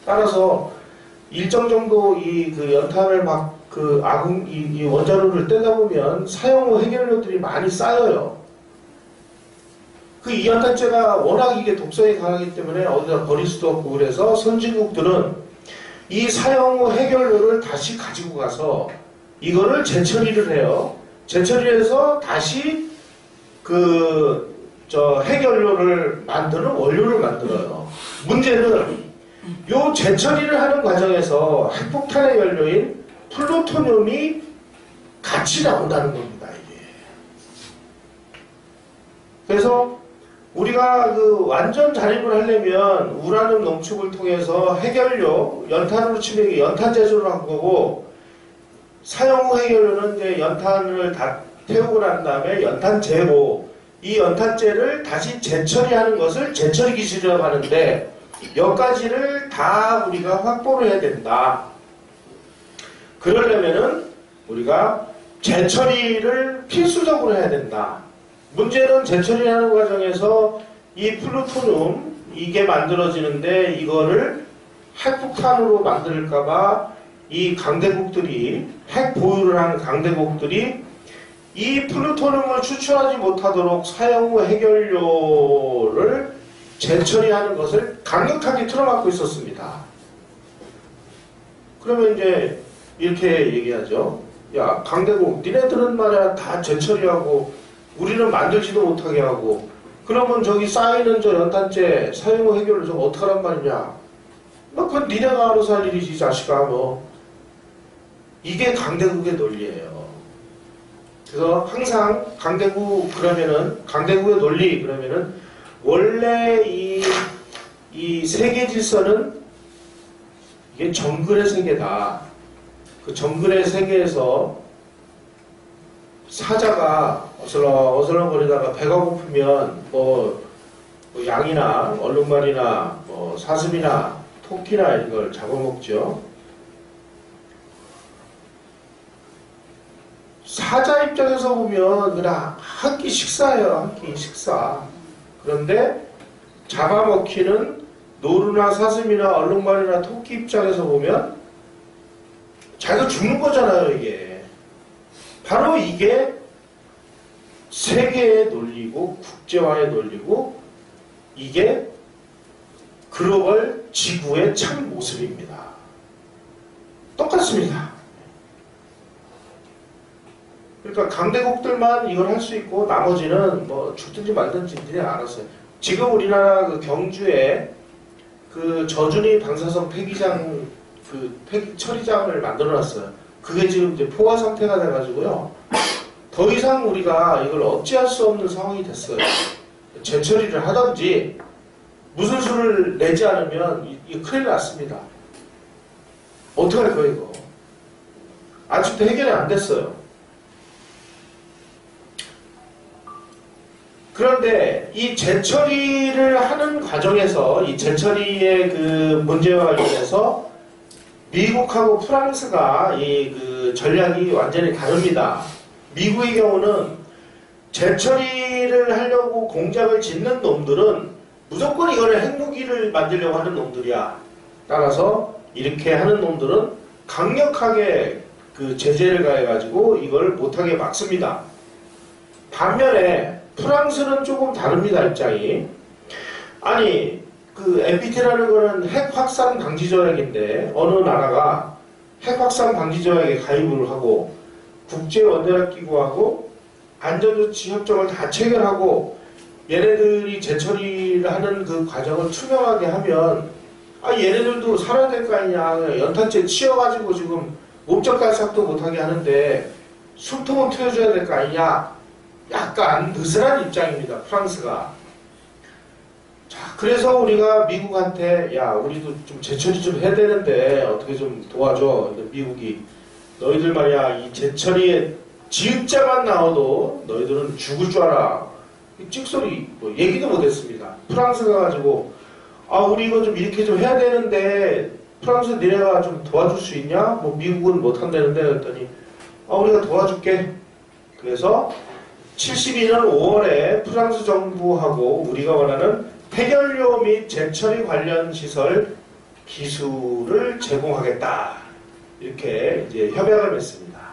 따라서 일정 정도 그 연탄을 이 원자로를 떼다 보면 사용 후 핵연료들이 많이 쌓여요. 이 연탄재가 워낙 이게 독성이 강하기 때문에 어디다 버릴 수도 없고 그래서 선진국들은 이 사용 후 핵연료를 다시 가지고 가서 이거를 재처리를 해요. 재처리해서 다시 핵연료를 만드는 원료를 만들어요. 문제는 요 재처리를 하는 과정에서 핵폭탄의 연료인 플루토늄이 같이 나온다는 겁니다, 이게. 그래서 우리가 완전 잔입을 하려면 우라늄 농축을 통해서 핵연료, 연탄으로 치면 이게 연탄 제조를 한 거고, 사용 후 핵연료는 이제 연탄을 다 태우고 난 다음에 연탄재고, 이 연탄재를 다시 재처리하는 것을 재처리 기술이라고 하는데, 여기까지를 다 우리가 확보를 해야 된다. 그러려면은 우리가 재처리를 필수적으로 해야 된다. 문제는 재처리하는 과정에서 이 플루토늄 이게 만들어지는데 이거를 핵폭탄으로 만들까봐 이 강대국들이 핵 보유를 하는 강대국들이 이 플루토늄을 추출하지 못하도록 사용 후 핵연료를 재처리하는 것을 강력하게 틀어막고 있었습니다. 그러면 이제 이렇게 얘기하죠. 야, 강대국 니네들은 말이야 다 재처리하고 우리는 만들지도 못하게 하고 그러면 저기 쌓이는 저 연탄재 사용 후 핵연료 저거 어떡하란 말이냐. 그건 니네가 알아서 할 일이지 자식아. 이게 강대국의 논리예요. 그래서 항상 강대국의 논리 그러면은 원래 이 세계 질서는 이게 정글의 세계다. 그 정글의 세계에서 사자가 어슬렁거리다가 배가 고프면 양이나 얼룩말이나 사슴이나 토끼나 이걸 잡아먹죠. 사자 입장에서 보면 그냥 한 끼 식사예요. 한 끼 식사. 그런데 잡아먹히는 노루나 사슴이나 얼룩말이나 토끼 입장에서 보면 자기가 죽는 거잖아요. 이게 바로 이게 세계의 논리고 국제화의 논리고 이게 글로벌 지구의 참 모습입니다. 똑같습니다. 그러니까 강대국들만 이걸 할 수 있고 나머지는 죽든지 말든지 니네 알았어요. 지금 우리나라 경주에 저준위 방사성 폐기장 처리장을 만들어놨어요. 그게 지금 이제 포화 상태가 돼가지고요. 더 이상 우리가 이걸 억제할 수 없는 상황이 됐어요. 재처리를 하든지 무슨 수를 내지 않으면 이거 큰일 났습니다. 어떡할 거예요 이거. 아직도 해결이 안 됐어요. 그런데 이 재처리를 하는 과정에서 이 재처리의 문제와 관련해서 미국하고 프랑스가 전략이 완전히 다릅니다. 미국의 경우는 재처리를 하려고 공장을 짓는 놈들은 무조건 이거를 핵무기를 만들려고 하는 놈들이야. 따라서 이렇게 하는 놈들은 강력하게 제재를 가해가지고 이걸 못하게 막습니다. 반면에 프랑스는 조금 다릅니다, 입장이. 아니, NPT라는 거는 핵 확산 방지 조약인데, 어느 나라가 핵 확산 방지 조약에 가입을 하고, 국제원자력기구하고, 안전조치 협정을 다 체결하고, 얘네들이 재처리를 하는 그 과정을 투명하게 하면 얘네들도 살아야 될 거 아니냐. 연탄재 치여가지고 지금 몸쪽 발삭도 못하게 하는데 숨통은 트여줘야 될 거 아니냐. 약간 느슨한 입장입니다. 프랑스가. 자, 그래서 우리가 미국한테 야, 우리도 좀 재처리 좀 해야 되는데 어떻게 좀 도와줘. 미국이 너희들 말이야 이 재처리에 지읒자만 나와도 너희들은 죽을 줄 알아. 찍소리 뭐 얘기도 못했습니다. 프랑스가 가지고 우리 이거 좀 이렇게 좀 해야 되는데 프랑스 니네가 좀 도와줄 수 있냐? 뭐 미국은 못한다는데 그랬더니 우리가 도와줄게. 그래서 72년 5월에 프랑스 정부하고 우리가 원하는 폐연료 및 재처리 관련 시설 기술을 제공하겠다. 이렇게 이제 협약을 맺습니다.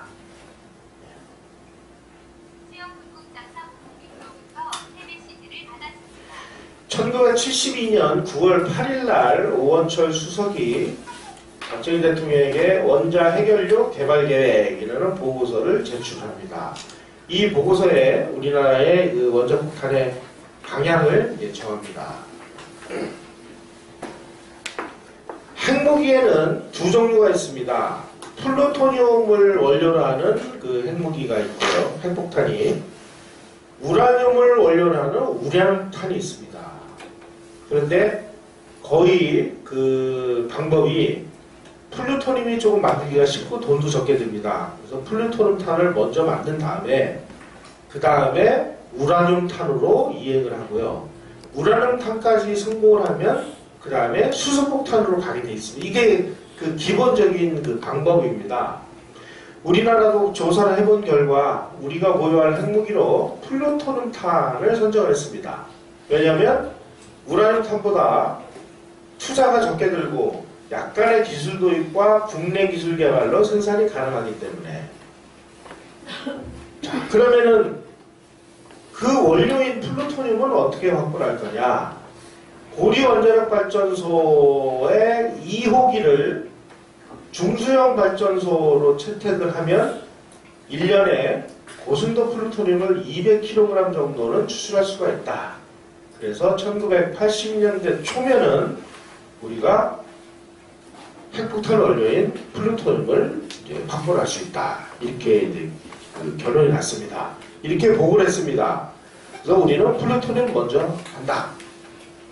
1972년 9월 8일 날 오원철 수석이 박정희 대통령에게 원자 해결료 개발 계획이라는 보고서를 제출합니다. 이 보고서에 우리나라의 그 원자 폭탄의 방향을 정합니다. 핵무기에는 두 종류가 있습니다. 플루토늄을 원료로 하는 그 핵무기가 있고요. 핵폭탄이. 우라늄을 원료로 하는 우라늄탄이 있습니다. 그런데 거의 그 방법이 플루토늄이 조금 만들기가 쉽고 돈도 적게 듭니다. 그래서 플루토늄탄을 먼저 만든 다음에 그 다음에 우라늄탄으로 이행을 하고요. 우라늄탄까지 성공을 하면 그 다음에 수소폭탄으로 가게 돼 있습니다. 이게 그 기본적인 그 방법입니다. 우리나라도 조사를 해본 결과 우리가 보유할 핵무기로 플루토늄탄을 선정을 했습니다. 왜냐하면 우라늄탄보다 투자가 적게 들고 약간의 기술 도입과 국내 기술 개발로 생산이 가능하기 때문에 자, 그러면은 그 원료인 플루토늄은 어떻게 확보를 할 거냐? 고리원자력발전소의 2호기를 중수형 발전소로 채택을 하면 1년에 고순도 플루토늄을 200kg 정도는 추출할 수가 있다. 그래서 1980년대 초면은 우리가 핵폭탄 원료인 플루토늄을 이제 확보를 할 수 있다. 이렇게 이제 그 결론이 났습니다. 이렇게 보고를 했습니다. 그래서 우리는 플루토늄 먼저 한다.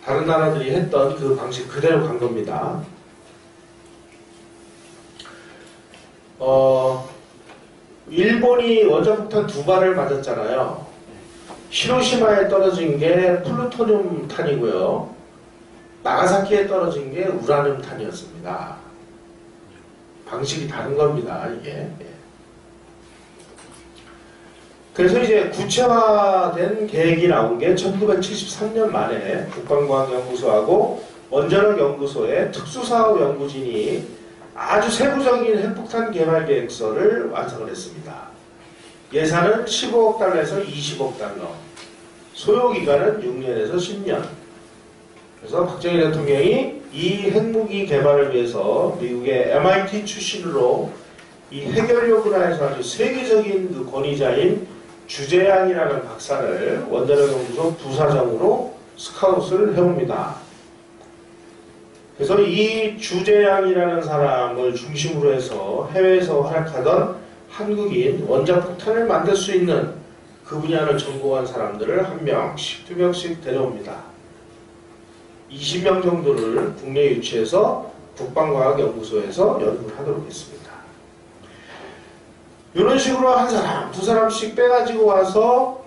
다른 나라들이 했던 그 방식 그대로 간 겁니다. 일본이 원자폭탄 2발을 맞았잖아요. 히로시마에 떨어진 게 플루토늄 탄이고요. 나가사키에 떨어진 게 우라늄 탄이었습니다. 방식이 다른 겁니다, 이게. 그래서 이제 구체화된 계획이 나온 게 1973년 말에 국방과학연구소하고 원자력연구소의 특수사업연구진이 아주 세부적인 핵폭탄 개발 계획서를 완성을 했습니다. 예산은 15억 달러에서 20억 달러, 소요기간은 6년에서 10년. 그래서 박정희 대통령이 이 핵무기 개발을 위해서 미국의 MIT 출신으로 이 해결료 분야에서 아주 세계적인 그 권위자인 주재양이라는 박사를 원자력연구소 부사장으로 스카웃을 해옵니다. 그래서 이 주재양이라는 사람을 중심으로 해서 해외에서 활약하던 한국인 원자폭탄을 만들 수 있는 그 분야를 전공한 사람들을 한 명씩, 두 명씩 데려옵니다. 20명 정도를 국내에 유치해서 국방과학연구소에서 연구를 하도록 했습니다. 이런 식으로 한 사람, 두 사람씩 빼가지고 와서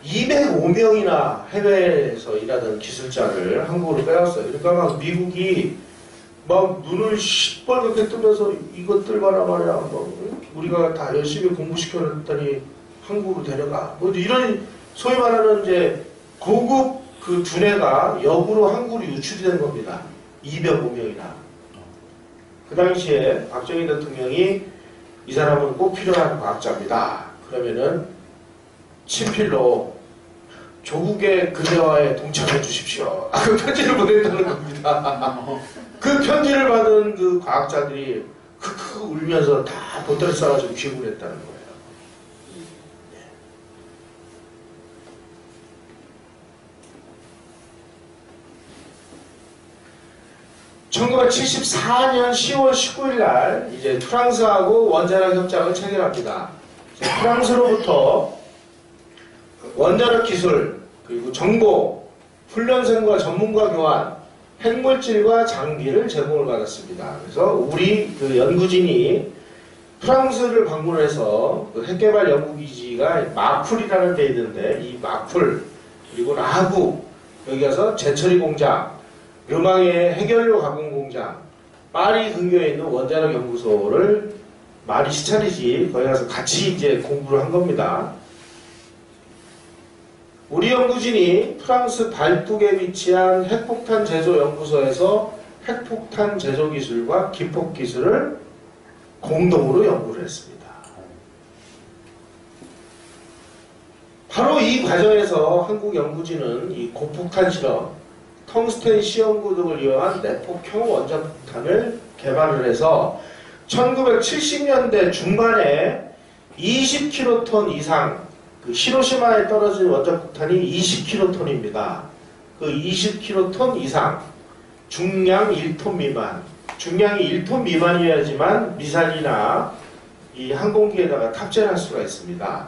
205명이나 해외에서 일하던 기술자를 한국으로 빼왔어요. 그러니까 막 미국이 막 눈을 시뻘겋게 뜨면서 이것들 봐라 말이야. 뭐 우리가 다 열심히 공부시켜놨더니 한국으로 데려가. 뭐 이런 소위 말하는 이제 고급 그 두뇌가 역으로 한국으로 유출이 된 겁니다. 205명이나. 그 당시에 박정희 대통령이 이 사람은 꼭 필요한 과학자입니다. 그러면은 친필로 조국의 그대화에 동참해 주십시오. 그 편지를 보냈다는 겁니다. 그 편지를 받은 그 과학자들이 크크 울면서 다 보따리 싸가지고 귀국을 했다는 거예요. 1974년 10월 19일 날 이제 프랑스하고 원자력 협정을 체결합니다. 프랑스로부터 원자력 기술, 그리고 정보, 훈련생과 전문가 교환, 핵물질과 장비를 제공을 받았습니다. 그래서 우리 그 연구진이 프랑스를 방문해서 그 핵개발 연구기지가 마풀이라는 데 있는데, 이 마풀, 그리고 라구, 여기 가서 제처리 공장, 르망의 핵연료 가공 공장, 파리 근교에 있는 원자력 연구소를 말이 시찰이지 거기 가서 같이 이제 공부를 한 겁니다. 우리 연구진이 프랑스 발뚝에 위치한 핵폭탄 제조 연구소에서 핵폭탄 제조 기술과 기폭 기술을 공동으로 연구를 했습니다. 바로 이 과정에서 한국 연구진은 이 고폭탄 실험, 텅스텐 시험구 등을 이용한 내폭형 원자폭탄을 개발을 해서 1970년대 중반에 20킬로톤 이상, 그 히로시마에 떨어진 원자폭탄이 20킬로톤입니다. 그 20킬로톤 이상, 중량 1톤 미만, 중량이 1톤 미만이어야지만 미사일이나 이 항공기에다가 탑재할 수가 있습니다.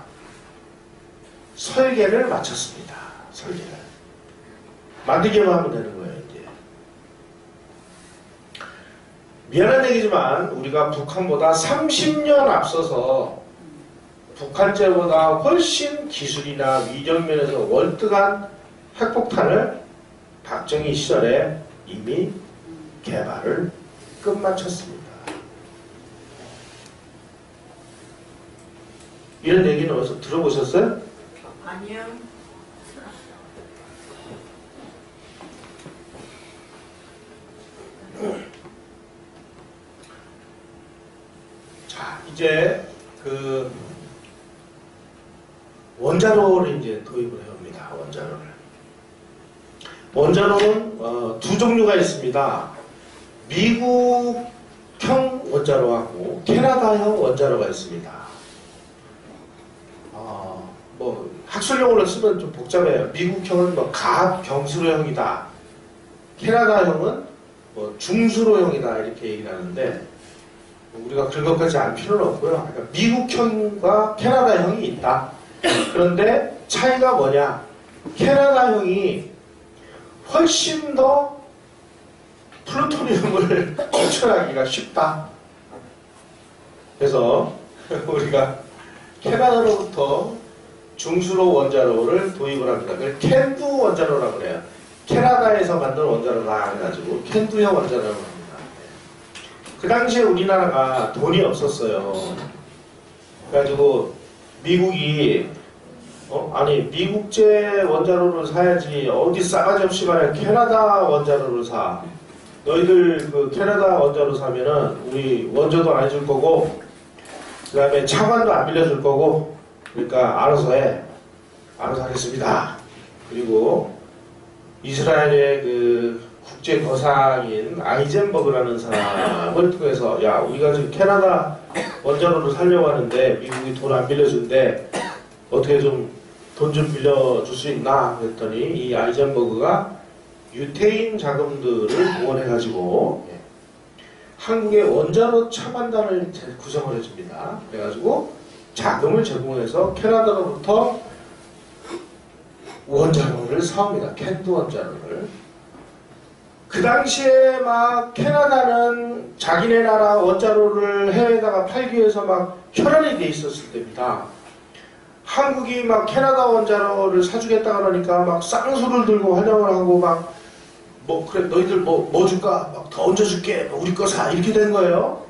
설계를 마쳤습니다. 설계를. 만들기만 하면 되는 거예요, 이제. 미안한 얘기지만 우리가 북한보다 30년 앞서서 북한제보다 훨씬 기술이나 위력 면에서 월등한 핵폭탄을 박정희 시절에 이미 개발을 끝마쳤습니다. 이런 얘기는 어디서 들어보셨어요? 아니요. 자, 이제 그 원자로를 이제 도입을 해옵니다. 원자로는 두 종류가 있습니다. 미국형 원자로하고 캐나다형 원자로가 있습니다. 뭐 학술용어를 쓰면 좀 복잡해요. 미국형은 뭐 가경수로형이다. 캐나다형은 뭐 중수로형이다 이렇게 얘기를 하는데 우리가 그것까지 알 필요는 없고요. 그러니까 미국형과 캐나다형이 있다. 그런데 차이가 뭐냐? 캐나다형이 훨씬 더 플루토늄을 추출하기가 쉽다. 그래서 우리가 캐나다로부터 중수로 원자로를 도입을 합니다. 그걸 캔두 원자로라고 그래요. 캐나다에서 만든 원자로다 해가지고 캔두형 원자로라고 합니다. 그 당시에 우리나라가 돈이 없었어요. 그래가지고 미국이 아니 미국제 원자로를 사야지 어디 싸가지 없이 말해 캐나다 원자로를 사. 너희들 그 캐나다 원자로 사면은 우리 원조도 안 해줄 거고 그 다음에 차관도 안 빌려줄 거고 그러니까 알아서 해. 알아서 하겠습니다. 그리고 이스라엘의 그 국제 거상인 아이젠버그라는 사람을 통해서 야 우리가 지금 캐나다 원자로를 살려고 하는데 미국이 돈 안 빌려준대. 어떻게 좀 돈 좀 빌려줄 수 있나? 그랬더니 이 아이젠버그가 유태인 자금들을 동원해가지고 한국의 원자로 차관단을 구성을 해줍니다. 그래가지고 자금을 제공해서 캐나다로부터 원자로를 사옵니다. 캔두 원자로를. 그 당시에 막 캐나다는 자기네 나라 원자로를 해외에다가 팔기 위해서 막 혈안이 돼 있었을 때입니다. 한국이 막 캐나다 원자로를 사주겠다 그러니까 막 쌍수를 들고 환영을 하고 막 뭐 그래 너희들 뭐 줄까? 막 더 얹어줄게. 우리 거 사. 이렇게 된 거예요.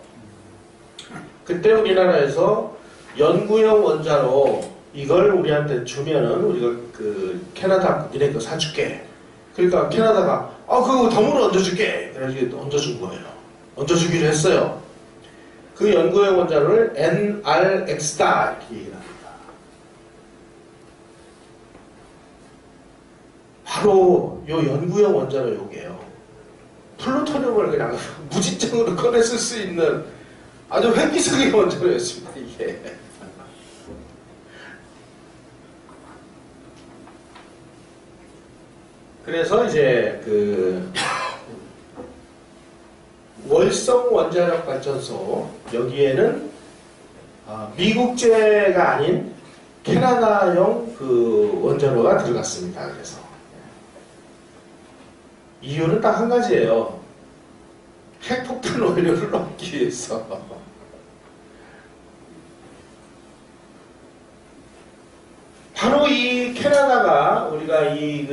그때 우리나라에서 연구용 원자로 이걸 우리한테 주면은 우리가 그 캐나다 니네 거 사줄게. 그러니까 캐나다가 그거 덤으로 얹어줄게. 그래가지고 얹어준 거예요. 얹어주기로 했어요. 그 연구용 원자로를 NRX다 이렇게 얘기를 합니다. 바로 요 연구용 원자로 요게요. 플루토늄을 그냥 무지장으로 꺼내 쓸 수 있는 아주 획기적인 원자로였습니다. 이게. 그래서 이제 그 월성 원자력 발전소, 여기에는 미국제가 아닌 캐나다용 그 원자로가 들어갔습니다. 그래서 이유는 딱 한 가지예요. 핵폭탄 원료를 얻기 위해서. 바로 이 캐나다가 우리가 이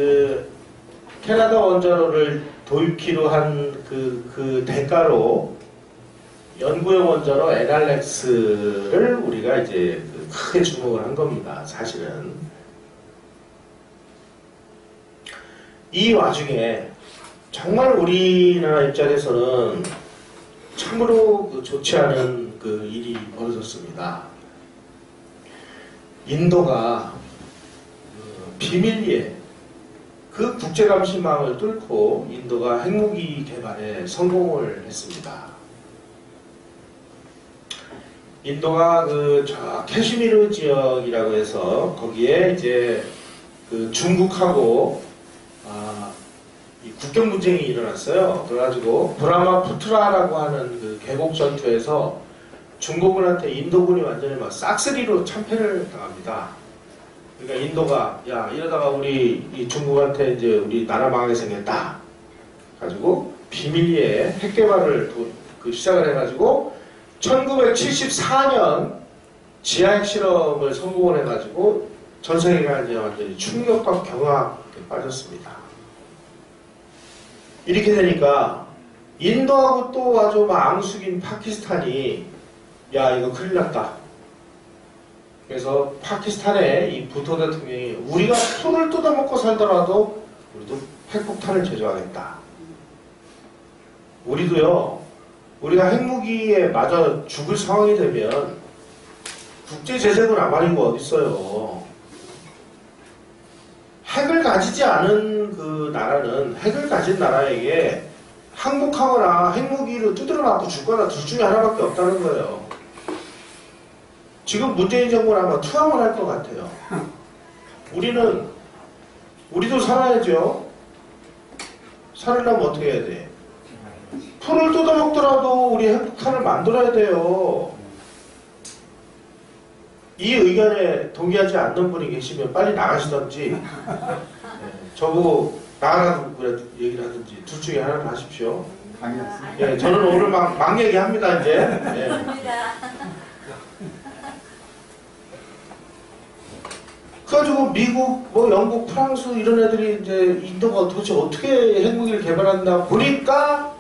캐나다 원자로를 도입키로 한 그 대가로 연구용 원자로 NRX를 우리가 이제 크게 주목을 한 겁니다. 사실은 이 와중에 정말 우리나라 입장에서는 참으로 좋지 않은 일이 벌어졌습니다. 인도가 비밀리에 국제감시망을 뚫고 인도가 핵무기 개발에 성공을 했습니다. 인도가 저 캐슈미르 지역이라고 해서 거기에 이제 중국하고 이 국경 분쟁이 일어났어요. 그래가지고 브라마푸트라라고 하는 계곡 전투에서 중국군한테 인도군이 완전히 막 싹쓸이로 참패를 당합니다. 그러니까 인도가 야 이러다가 우리 이 중국한테 이제 우리 나라 망하게 생겼다. 가지고 비밀리에 핵 개발을 시작을 해가지고 1974년 지하핵 실험을 성공을 해가지고 전 세계가 이제 완전히 충격과 경악에 빠졌습니다. 이렇게 되니까 인도하고 또 아주 막 앙숙인 파키스탄이 야 이거 큰일 났다. 그래서 파키스탄의 이 부토 대통령이 우리가 풀을 뜯어먹고 살더라도 우리도 핵폭탄을 제조하겠다. 우리도요. 우리가 핵무기에 맞아 죽을 상황이 되면 국제제재도 나발이고 어딨어요. 핵을 가지지 않은 나라는 핵을 가진 나라에게 항복하거나 핵무기를 두드려 맞고 죽거나 둘 중에 하나밖에 없다는 거예요. 지금 문재인 정부는 아마 투항을 할 것 같아요. 우리도 살아야죠. 살으려면 어떻게 해야 돼? 풀을 뜯어먹더라도 우리 핵폭탄을 만들어야 돼요. 이 의견에 동의하지 않는 분이 계시면 빨리 나가시던지 네, 저보고 나가라고 얘기를 하든지 둘 중에 하나를 하십시오. 네, 저는 오늘 막 얘기합니다 이제. 네. 그래가지고 미국, 영국, 프랑스 이런 애들이 이제 인도가 도대체 어떻게 핵무기를 개발한다 보니까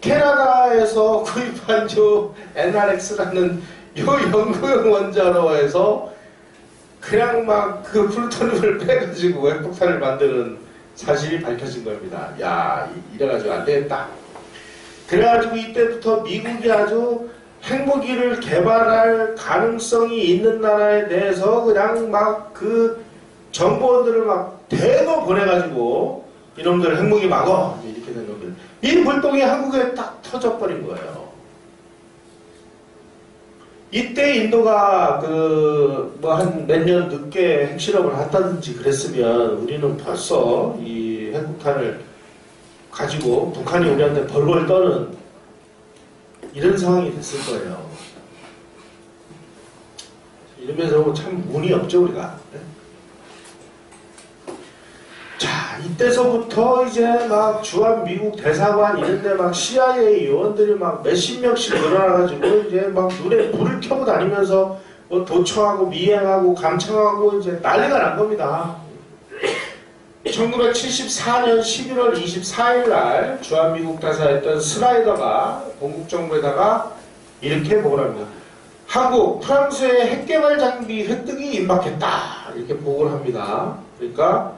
캐나다에서 구입한 저 NRX라는 요 연구용 원자로에서 그냥 막 플루토늄을 빼가지고 핵폭탄을 만드는 사실이 밝혀진 겁니다. 야, 이래가지고 안 되겠다. 그래가지고 이때부터 미국이 아주 핵무기를 개발할 가능성이 있는 나라에 대해서 그냥 막 정보원들을 막 대거 보내가지고 이놈들 핵무기 막어! 이렇게 된 겁니다. 이 불똥이 한국에 딱 터져버린 거예요. 이때 인도가 한 몇 년 늦게 핵실험을 한다든지 그랬으면 우리는 벌써 이 핵폭탄을 가지고 북한이 우리한테 벌벌 떠는 이런 상황이 됐을 거예요. 이러면서 참 운이 없죠, 우리가. 네? 자, 이때서부터 이제 막 주한 미국 대사관 이런데 막 CIA 요원들이 막 몇십 명씩 늘어나가지고 이제 막 눈에 불을 켜고 다니면서 도청하고 미행하고 감청하고 이제 난리가 난 겁니다. 1974년 11월 24일 날 주한미국 대사였던 스나이더가 공국정부에다가 이렇게 보고를 합니다. 한국, 프랑스의 핵개발 장비 획득이 임박했다. 이렇게 보고를 합니다. 그러니까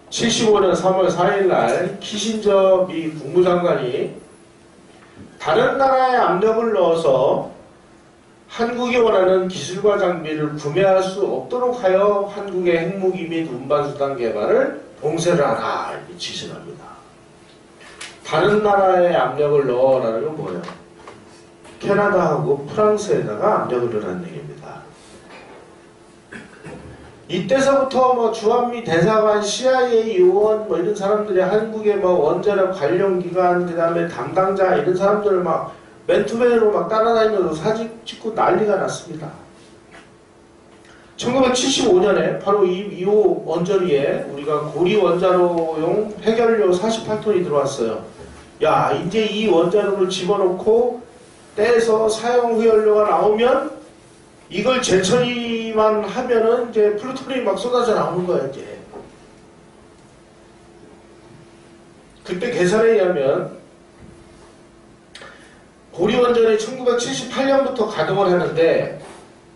75년 3월 4일 날 키신저 미 국무장관이 다른 나라에 압력을 넣어서 한국이 원하는 기술과 장비를 구매할 수 없도록 하여 한국의 핵무기 및 운반수단 개발을 봉쇄를 하라 이렇게 지시를 합니다. 다른 나라에 압력을 넣어라는 건 뭐예요? 캐나다하고 프랑스에다가 압력을 넣으라는 얘기입니다. 이때서부터 뭐 주한미 대사관, CIA 요원 뭐 이런 사람들이 한국의 뭐 원자력 관련 기관, 그 다음에 담당자 이런 사람들을 막 맨투맨으로 막 따라다니면서 사진 찍고 난리가 났습니다. 1975년에 바로 이호 원전위에 우리가 고리 원자로용 해결료 48톤이 들어왔어요. 야, 이제 이 원자로를 집어넣고 떼서 사용 후 연료가 나오면 이걸 재처리만 하면은 이제 플루토늄이 막 쏟아져 나오는 거야, 이제. 그때 계산에 의하면 고리원전이 1978년부터 가동을 하는데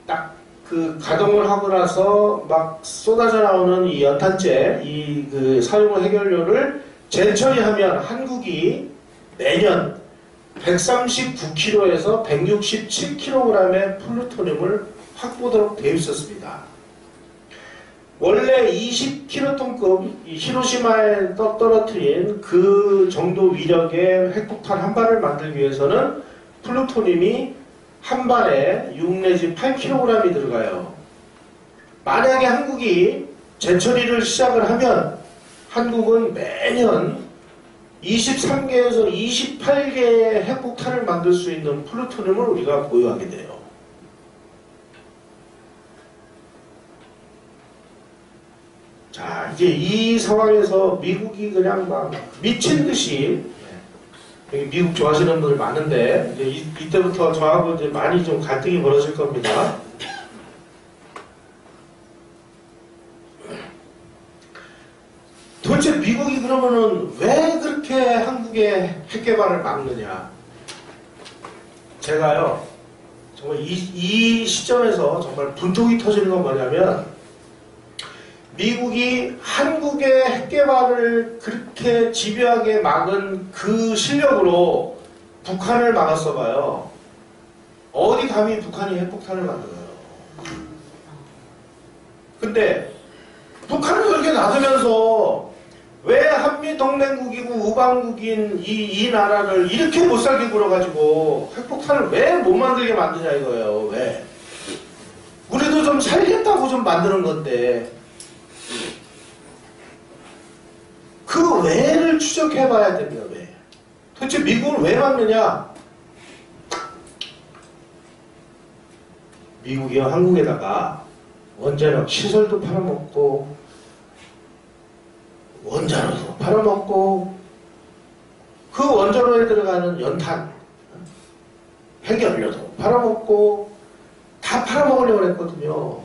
딱 그 가동을 하고 나서 막 쏟아져 나오는 이 연탄재, 이 그 사용 후 해결료를 재처리하면 한국이 매년 139kg에서 167kg의 플루토늄을 확보하도록 되어 있었습니다. 원래 20kg급 히로시마에 떨어뜨린 그 정도 위력의 핵폭탄 한 발을 만들기 위해서는 플루토늄이 한 발에 6 내지 8kg이 들어가요. 만약에 한국이 재처리를 시작을 하면 한국은 매년 23개에서 28개의 핵폭탄을 만들 수 있는 플루토늄을 우리가 보유하게 돼요. 자, 이제 이 상황에서 미국이 그냥 막 미친 듯이, 여기 미국 좋아하시는 분들 많은데, 이제 이때부터 저하고 이제 많이 좀 갈등이 벌어질 겁니다. 도대체 미국이 그러면은 왜 그렇게 한국의 핵 개발을 막느냐? 제가요, 정말 이 시점에서 정말 분통이 터지는 건 뭐냐면, 미국이 한국의 핵 개발을 그렇게 집요하게 막은 그 실력으로 북한을 막았어 봐요. 어디 감히 북한이 핵폭탄을 만들어요. 근데 북한을 그렇게 놔두면서 왜 한미동맹국이고 우방국인 이 나라를 이렇게 못살게 굴어가지고 핵폭탄을 왜 못 만들게 만드냐 이거예요. 왜? 우리도 좀 살겠다고 좀 만드는 건데 그 왜를 추적해봐야 됩니다. 왜? 도대체 미국을 왜 막느냐? 미국이 한국에다가 원자력 시설도 팔아먹고 원자로도 팔아먹고 그 원자로에 들어가는 연탄, 핵연료도 팔아먹고 다 팔아먹으려고 했거든요.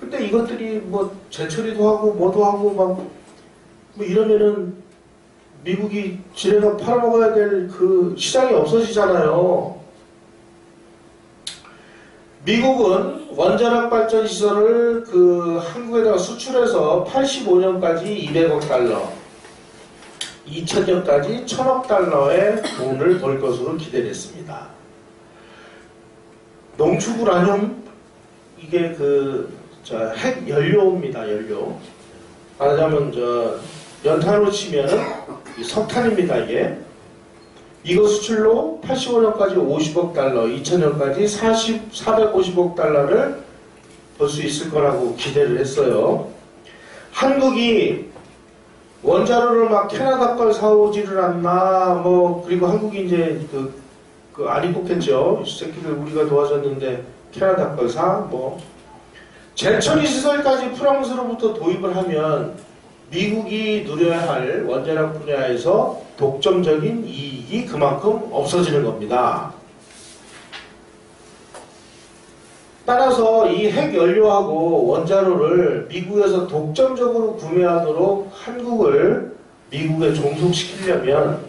근데 이것들이 뭐 재처리도 하고 뭐도 하고 막 뭐 이러면은 미국이 지네가 팔아먹어야 될 그 시장이 없어지잖아요. 미국은 원자력 발전 시설을 그 한국에다가 수출해서 85년까지 200억 달러, 2000년까지 1000억 달러의 돈을 벌 것으로 기대됐습니다. 농축우라늄 이게 핵 연료입니다. 연료. 말하자면 연탄으로 치면은 석탄입니다. 이거 수출로 85년까지 50억 달러, 2000년까지 450억 달러를 벌 수 있을 거라고 기대를 했어요. 한국이 원자로를 막 캐나다 걸 사오지를 않나, 뭐, 그리고 한국이 이제 안 입국했죠. 이 새끼들 우리가 도와줬는데 캐나다 걸 사, 뭐. 재처리 시설까지 프랑스로부터 도입을 하면 미국이 누려야 할 원자력 분야에서 독점적인 이익이 그만큼 없어지는 겁니다. 따라서 이 핵연료하고 원자로를 미국에서 독점적으로 구매하도록 한국을 미국에 종속시키려면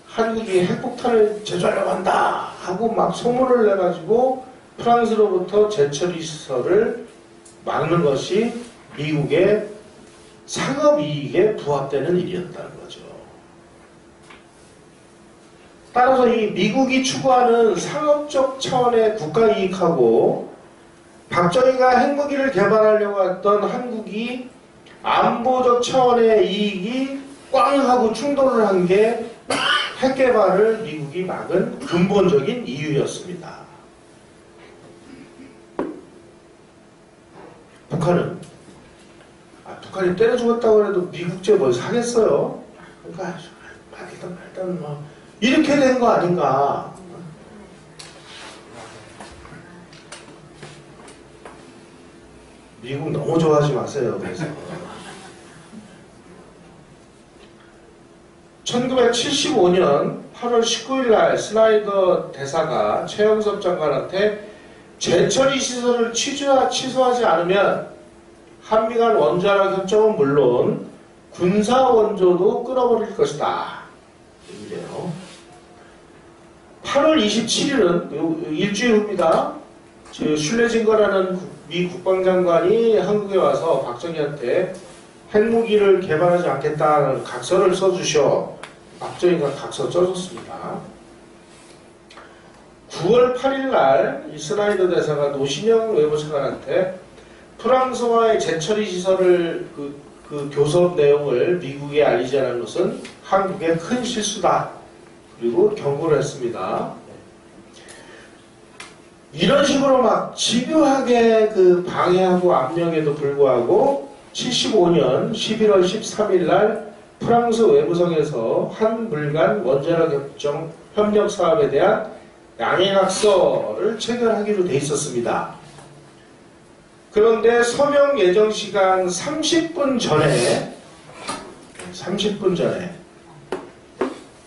한국이 핵폭탄을 제조하려고 한다 하고 막 소문을 내가지고 프랑스로부터 재처리 시설을 막는 것이 미국의 상업이익에 부합되는 일이었다는 거죠. 따라서 이 미국이 추구하는 상업적 차원의 국가이익하고 박정희가 핵무기를 개발하려고 했던 한국이 안보적 차원의 이익이 꽝 하고 충돌을 한 게 핵개발을 미국이 막은 근본적인 이유였습니다. 북한은 북한이 때려 죽었다고 해도 미국제 뭘 사겠어요? 그러니까 일단 뭐 이렇게 된 거 아닌가? 미국 너무 좋아하지 마세요. 그래서 1975년 8월 19일 날 스나이더 대사가 최영섭 장관한테 재처리 시설을 취소하지 않으면 한미 간 원자력 협정은 물론 군사 원조도 끊어버릴 것이다. 이래요. 8월 27일은 일주일 후입니다. 슐레징거라는 미 국방장관이 한국에 와서 박정희한테 핵무기를 개발하지 않겠다는 각서를 써주셔. 박정희가 각서 써줬습니다. 9월 8일 날 이 스나이더 대사가 노신영 외무차관한테 프랑스와의 재처리 시설을 그 교섭 내용을 미국에 알리지 않은 것은 한국의 큰 실수다. 그리고 경고를 했습니다. 이런 식으로 막 집요하게 그 방해하고 압력에도 불구하고 75년 11월 13일 날 프랑스 외무성에서 한불 간 원자력 협정 협력 사업에 대한 양해각서를 체결하기로 돼 있었습니다. 그런데 서명 예정 시간 30분 전에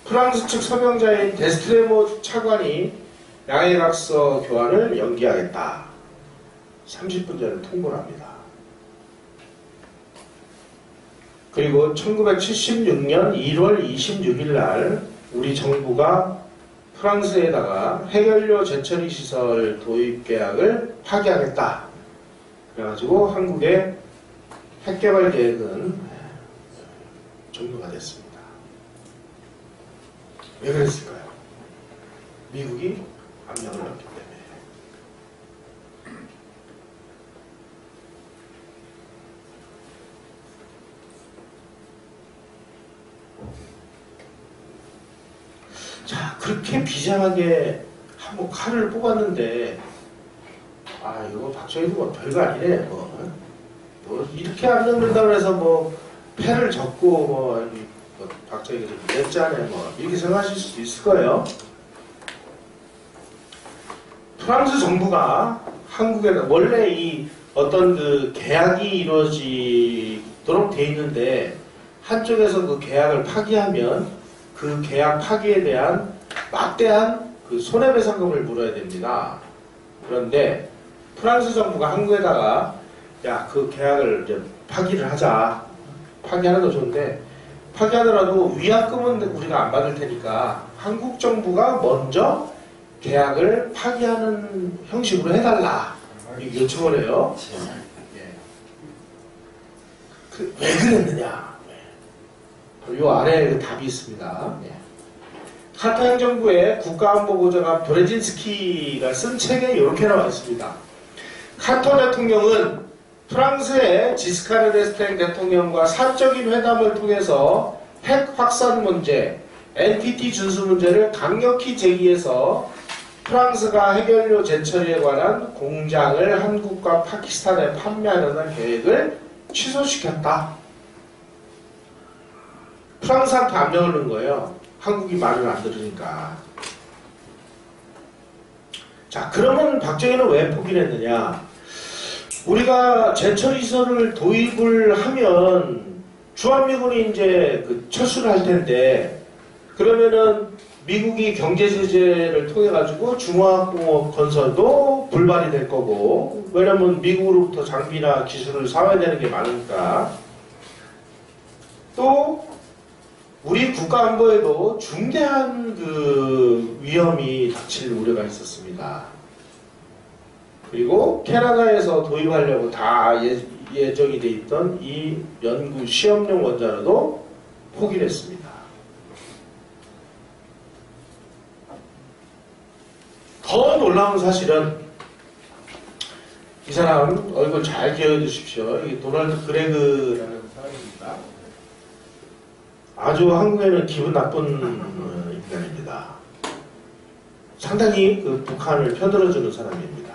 프랑스 측 서명자인 데스트레모 차관이 양해각서 교환을 연기하겠다. 30분 전에 통보를 합니다. 그리고 1976년 1월 26일 날 우리 정부가 프랑스에다가 핵연료 재처리 시설 도입 계약을 파기하겠다. 그래가지고 한국의 핵개발 계획은 종료가 됐습니다. 왜 그랬을까요? 미국이 압력을 넣었기 때문에. 자, 그렇게 비장하게 한번 칼을 뽑았는데 이거 박정희도 뭐 별거 아니네. 뭐 이렇게 안 넣는다고 해서 뭐 패를 졌고 뭐 박정희가 좀 냈잖아요. 뭐 이렇게 생각하실 수도 있을 거예요. 프랑스 정부가 한국에 원래 이 어떤 그 계약이 이루어지도록 돼 있는데 한쪽에서 그 계약을 파기하면 그 계약 파기에 대한 막대한 그 손해배상금을 물어야 됩니다. 그런데 프랑스 정부가 한국에다가 야, 그 계약을 이제 파기를 하자. 파기하는 거 좋은데 파기하더라도 위약금은 우리가 안 받을 테니까 한국 정부가 먼저 계약을 파기하는 형식으로 해달라. 요청을 해요. 왜 그랬느냐? 요 아래에 그 답이 있습니다. 카타 행정부의 국가안보보좌관 브레진스키가 쓴 책에 이렇게 나와 있습니다. 카터 대통령은 프랑스의 지스카르 데스탱 대통령과 사적인 회담을 통해서 핵 확산 문제, NPT 준수 문제를 강력히 제기해서 프랑스가 핵연료 재처리에 관한 공장을 한국과 파키스탄에 판매하려는 계획을 취소시켰다. 프랑스한테 압력을 넣은 거예요. 한국이 말을 안 들으니까. 자, 그러면 박정희는 왜 포기를 했느냐? 우리가 재처리시설을 도입을 하면 주한미군이 이제 그 철수를 할 텐데, 그러면은 미국이 경제 제재를 통해 가지고 중화학공업 건설도 불발이 될 거고, 왜냐면 미국으로부터 장비나 기술을 사와야 되는 게 많으니까. 또 우리 국가 안보에도 중대한 그 위험이 닥칠 우려가 있었습니다. 그리고 캐나다에서 도입하려고 다 예정이 돼 있던 이 연구 시험용 원자로도 포기를 했습니다. 더 놀라운 사실은 이 사람 얼굴 잘 기억해 두십시오. 이게 도널드 그레그라는 사람입니다. 아주 한국에는 기분 나쁜 인간입니다. 상당히 그 북한을 편들어주는 사람입니다.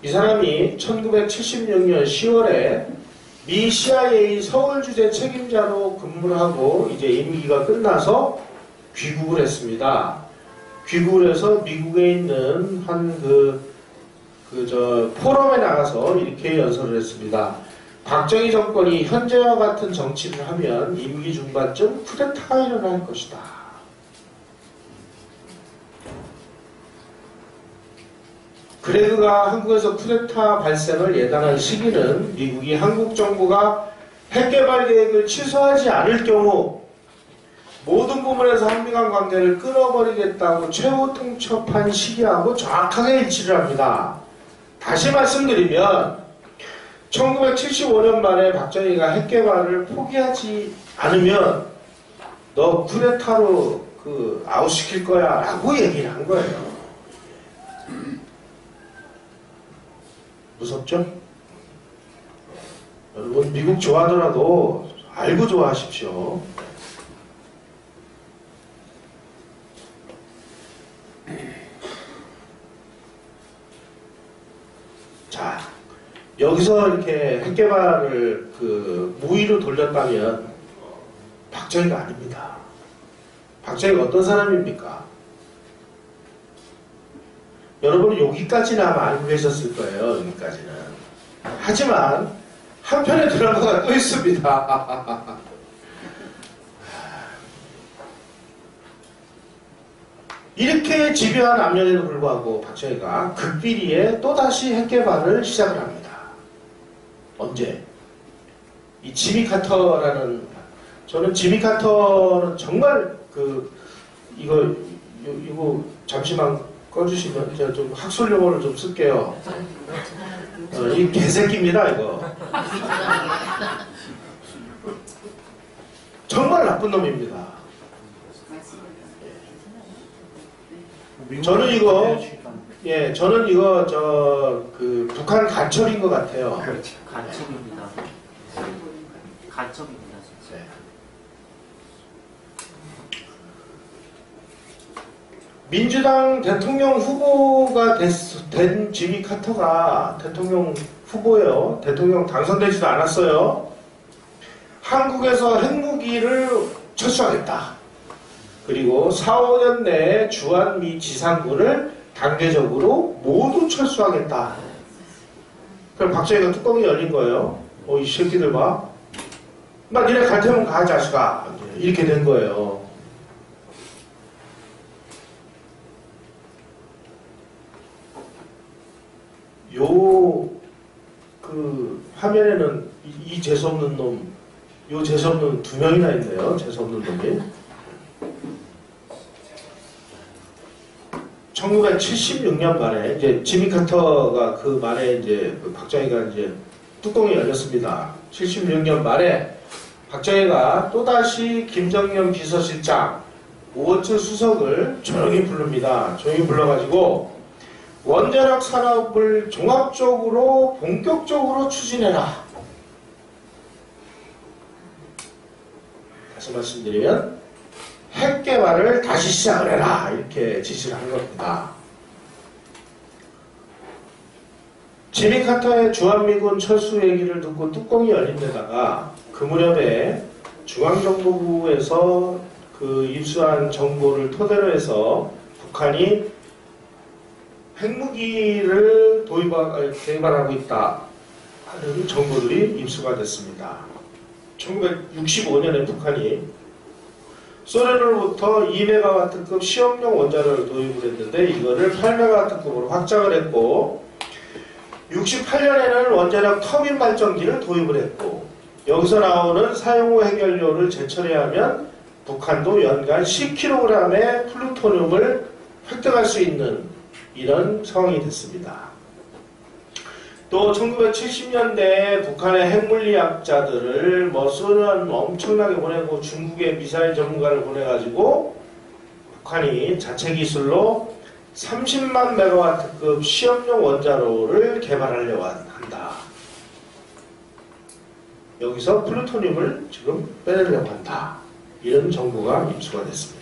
이 사람이 1976년 10월에 미 CIA 서울 주재 책임자로 근무를 하고 이제 임기가 끝나서 귀국을 했습니다. 귀국을 해서 미국에 있는 포럼에 나가서 이렇게 연설을 했습니다. 박정희 정권이 현재와 같은 정치를 하면 임기 중반쯤 쿠데타가 일어날 것이다. 그레그가 한국에서 쿠데타 발생을 예단한 시기는 미국이 한국 정부가 핵개발 계획을 취소하지 않을 경우 모든 부분에서 한미 간 관계를 끊어버리겠다고 최후 통첩한 시기하고 정확하게 일치를 합니다. 다시 말씀드리면 1975년 말에 박정희가 핵개발을 포기하지 않으면 너 쿠데타로 아웃시킬 거야 라고 얘기를 한 거예요. 무섭죠? 여러분 미국 좋아하더라도 알고 좋아하십시오. 자, 여기서 이렇게 핵개발을 무위로 돌렸다면 박정희가 아닙니다. 박정희가 어떤 사람입니까? 여러분은 여기까지는 아마 알고 계셨을 거예요. 여기까지는. 하지만 한편의 드라마가 또 있습니다. 이렇게 집요한 안면에도 불구하고 박정희가 극비리에 또다시 핵개발을 시작을 합니다. 언제? 이 지미 카터라는, 저는 지미 카터는 정말 이거 잠시만 꺼주시면 제가 좀 학술 용어를 좀 쓸게요. 이 개새끼입니다, 이거. 정말 나쁜 놈입니다. 저는 이거 북한 간첩인 것 같아요. 그렇죠. 간첩입니다. 간첩입니다, 진짜. 네. 민주당 대통령 후보가 된 지미 카터가 대통령 후보예요. 대통령 당선되지도 않았어요. 한국에서 핵무기를 철수하겠다. 그리고 4, 5년 내에 주한미 지상군을 단계적으로 모두 철수하겠다. 그럼 박정희가 뚜껑이 열린 거예요. 이 새끼들 봐. 나 니네 갈 테면 가, 자식아. 이렇게 된 거예요. 화면에는 이 재수없는 놈, 요 재수없는 두 명이나 있네요. 재수없는 놈이. 1976년 말에 이제 지미 카터가 그 말에 이제 박정희가 이제 뚜껑이 열렸습니다. 76년 말에 박정희가 또다시 김정년 비서실장, 오원철 수석을 조용히 부릅니다. 조용히 불러가지고 원자력 산업을 종합적으로 본격적으로 추진해라. 다시 말씀드리면 핵 개발을 다시 시작을 해라. 이렇게 지시를 한 겁니다. 지미 카터의 주한미군 철수 얘기를 듣고 뚜껑이 열린 데다가 그 무렵에 중앙정보부에서 입수한 정보를 토대로 해서 북한이 핵무기를 개발하고 있다 하는 정보들이 입수가 됐습니다. 1965년에 북한이 소련으로부터 2메가와트급 시험용 원자로를 도입을 했는데 이거를 8메가와트급으로 확장을 했고 68년에는 원자력 터빈 발전기를 도입을 했고 여기서 나오는 사용 후 핵연료를 재처리하면 북한도 연간 10kg의 플루토늄을 획득할 수 있는 이런 상황이 됐습니다. 또 1970년대에 북한의 핵물리학자들을 소련 엄청나게 보내고 중국의 미사일 전문가를 보내가지고 북한이 자체 기술로 30만 메가와트급 시험용 원자로를 개발하려고 한다. 여기서 플루토늄을 지금 빼내려고 한다. 이런 정보가 입수가 됐습니다.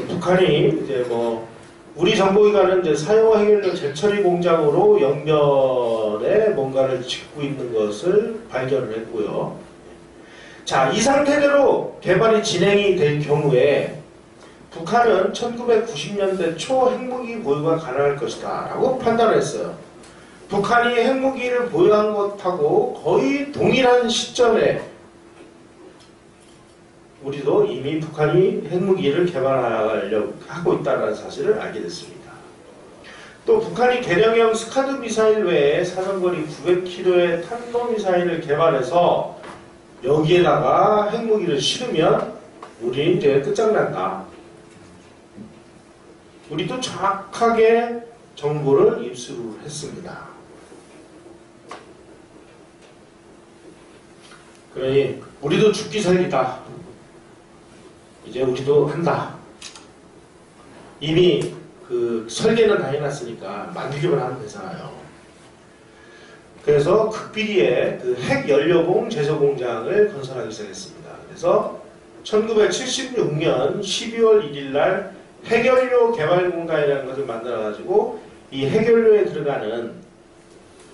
북한이 이제 우리 정보기관은 이제 사용화 해결료 재처리 공장으로 영변에 뭔가를 짓고 있는 것을 발견을 했고요. 자, 이 상태대로 개발이 진행이 될 경우에 북한은 1990년대 초 핵무기 보유가 가능할 것이다 라고 판단했어요. 북한이 핵무기를 보유한 것하고 거의 동일한 시점에 우리도 이미 북한이 핵무기를 개발하려고 하고 있다는 사실을 알게 됐습니다. 또 북한이 개량형 스카드 미사일 외에 사정거리 900km의 탄도미사일을 개발해서 여기에다가 핵무기를 실으면 우리 이제 끝장난다. 우리도 정확하게 정보를 입수를 했습니다. 그러니 우리도 죽기 살기다. 이제 우리도 한다. 이미 그 설계는 다 해놨으니까 만들기만 하면 되잖아요. 그래서 극비리에 그 핵연료봉 제조공장을 건설하기 시작했습니다. 그래서 1976년 12월 1일 날 핵연료 개발공단이라는 것을 만들어가지고 이 핵연료에 들어가는,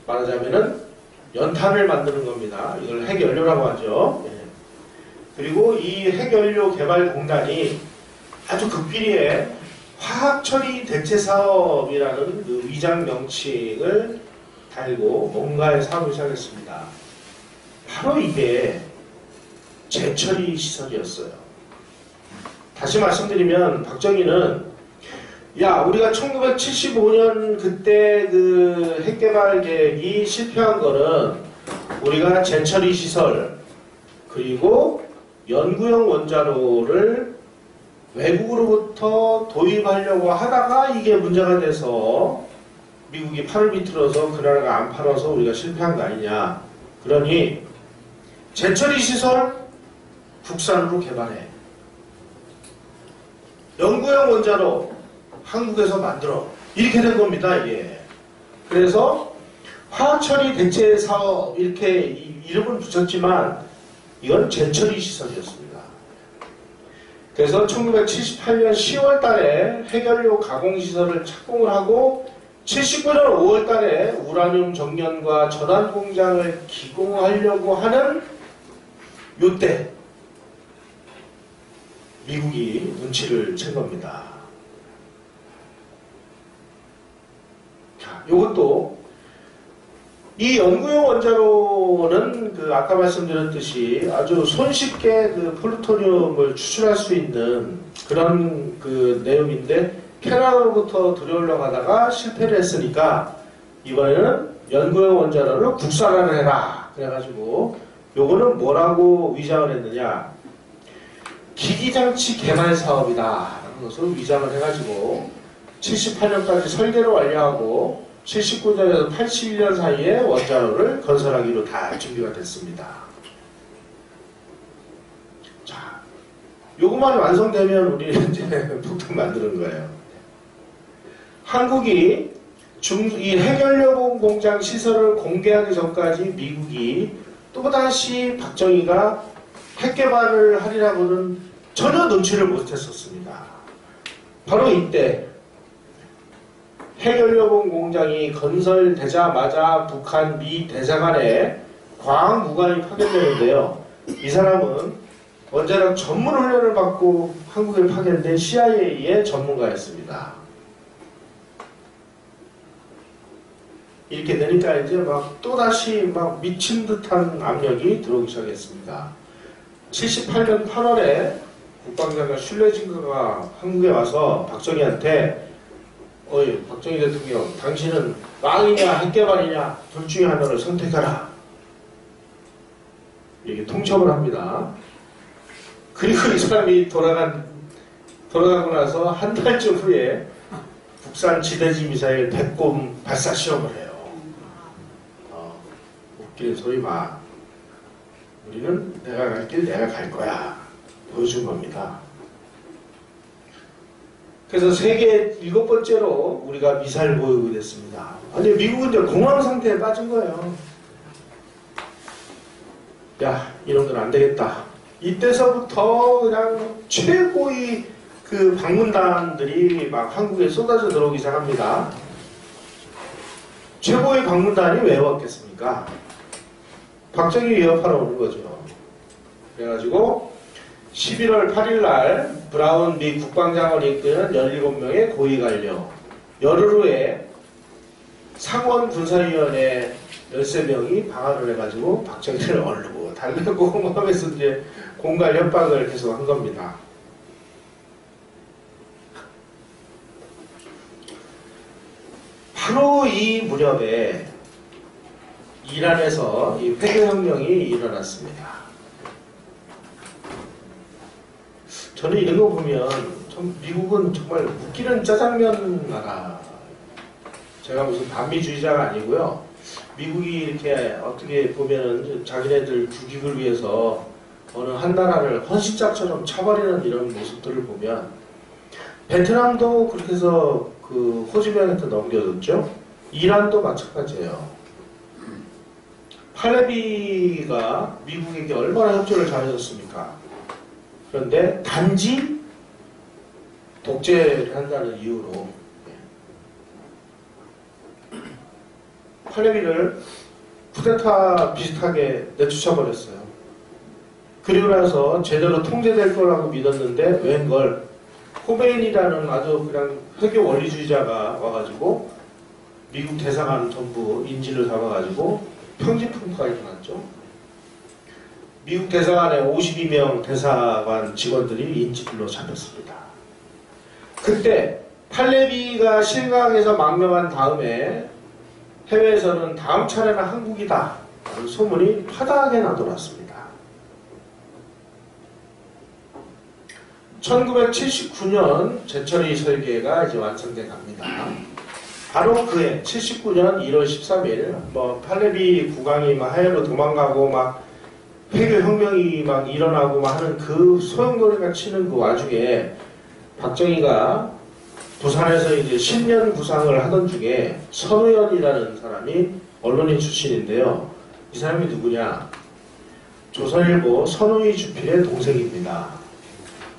말하자면은 연탄을 만드는 겁니다. 이걸 핵연료라고 하죠. 예. 그리고 이 핵연료 개발공단이 아주 극비리에 화학처리 대체 사업이라는 그 위장 명칭을 달고 뭔가의 사업을 시작했습니다. 바로 이게 재처리 시설이었어요. 다시 말씀드리면 박정희는 야, 우리가 1975년 그때 그 핵개발 계획이 실패한 거는 우리가 재처리 시설 그리고 연구용 원자로를 외국으로부터 도입하려고 하다가 이게 문제가 돼서 미국이 팔을 비틀어서 그 나라가 안 팔아서 우리가 실패한 거 아니냐. 그러니 재처리 시설 국산으로 개발해. 연구용 원자로 한국에서 만들어. 이렇게 된 겁니다, 이게. 그래서 화학처리 대체 사업 이렇게 이름을 붙였지만 이건 재처리 시설이었습니다. 그래서 1978년 10월 달에 핵연료 가공시설을 착공을 하고 79년 5월 달에 우라늄 정년과 전환 공장을 기공하려고 하는 요때 미국이 눈치를 챈 겁니다. 자, 요것도 이 연구용 원자로는 그 아까 말씀드렸듯이 아주 손쉽게 그 플루토늄을 추출할 수 있는 그런 그 내용인데 캐나다로부터 들여오려고 하다가 실패를 했으니까 이번에는 연구용 원자로를 국산화를 해라. 그래가지고 요거는 뭐라고 위장을 했느냐. 기기장치 개발 사업이다. 라는 것을 위장을 해가지고 78년까지 설계를 완료하고 79년에서 81년 사이에 원자로를 건설하기로 다 준비가 됐습니다. 자, 요것만 완성되면 우리는 이제 폭탄 만드는 거예요. 한국이 이 핵연료봉 공장 시설을 공개하기 전까지 미국이 또다시 박정희가 핵개발을 하리라고는 전혀 눈치를 못했었습니다. 바로 이때 핵연료봉 공장이 건설되자마자 북한 미 대사관에 과학무관이 파견되는데요. 이 사람은 원자력 전문 훈련을 받고 한국에 파견된 CIA의 전문가였습니다. 이렇게 되니까 이제 막 또다시 막 미친 듯한 압력이 들어오기 시작했습니다. 78년 8월에 국방장관 슐레징거가 한국에 와서 박정희한테 어이 박정희 대통령 당신은 왕이냐 핵개발이냐 둘 중에 하나를 선택하라. 이렇게 통첩을 합니다. 그리고 이 사람이 돌아가고 나서 한 달쯤 후에 국산 지대지 미사일 100곰 발사 시험을 해요. 웃기는 소리 마. 우리는 내가 갈 길 내가 갈 거야. 보여준 겁니다. 그래서 세계 7번째로 우리가 미사일 보유국이 됐습니다. 아니 미국은 이제 공황 상태에 빠진 거예요. 야 이놈들 안 되겠다. 이때서부터 그냥 최고의 그 방문단들이 막 한국에 쏟아져 들어오기 시작합니다. 최고의 방문단이 왜 왔겠습니까? 박정희 위협하러 오는 거죠. 그래가지고 11월 8일 날 브라운 미 국방장관이 이끄는 17명의 고위 관료, 열흘 후에 상원 군사위원회 13명이 방한을 해가지고 박정희를 얼르고 달래고 하면서 이제 공갈 협박을 계속 한 겁니다. 바로 이 무렵에 이란에서 이 회교혁명이 일어났습니다. 저는 이런 거 보면 미국은 정말 웃기는 짜장면 나라. 제가 무슨 반미주의자가 아니고요. 미국이 이렇게 어떻게 보면은 자기네들 국익을 위해서 어느 한 나라를 헌신짝처럼 쳐버리는 이런 모습들을 보면 베트남도 그렇게 해서 그 호주병한테 넘겨줬죠. 이란도 마찬가지예요. 팔레비가 미국에게 얼마나 협조를 잘해줬습니까? 그런데 단지 독재를 한다는 이유로 팔레비를 쿠데타 비슷하게 내쫓아버렸어요. 그리고 나서 제대로 통제될 거라고 믿었는데 웬걸 코베인이라는 아주 그냥 회교 원리주의자가 와가지고 미국 대사관 전부 인질로 잡아가지고 평지풍파가 일어났죠. 미국 대사관에 52명 대사관 직원들이 인질로 잡혔습니다. 그때 팔레비가 실강에서 망명한 다음에 해외에서는 다음 차례는 한국이다 라는 소문이 파다하게 나돌았습니다. 1979년 제철이 설계가 이제 완성돼 갑니다. 바로 그해 79년 1월 13일 팔레비 국왕이 막 해외로 도망가고 막 회교혁명이 막 일어나고 막 하는 그 소용돌이가 치는 그 와중에 박정희가 부산에서 이제 신년 구상을 하던 중에 선우연이라는 사람이 언론인 출신인데요. 이 사람이 누구냐? 조선일보 선우이 주필의 동생입니다.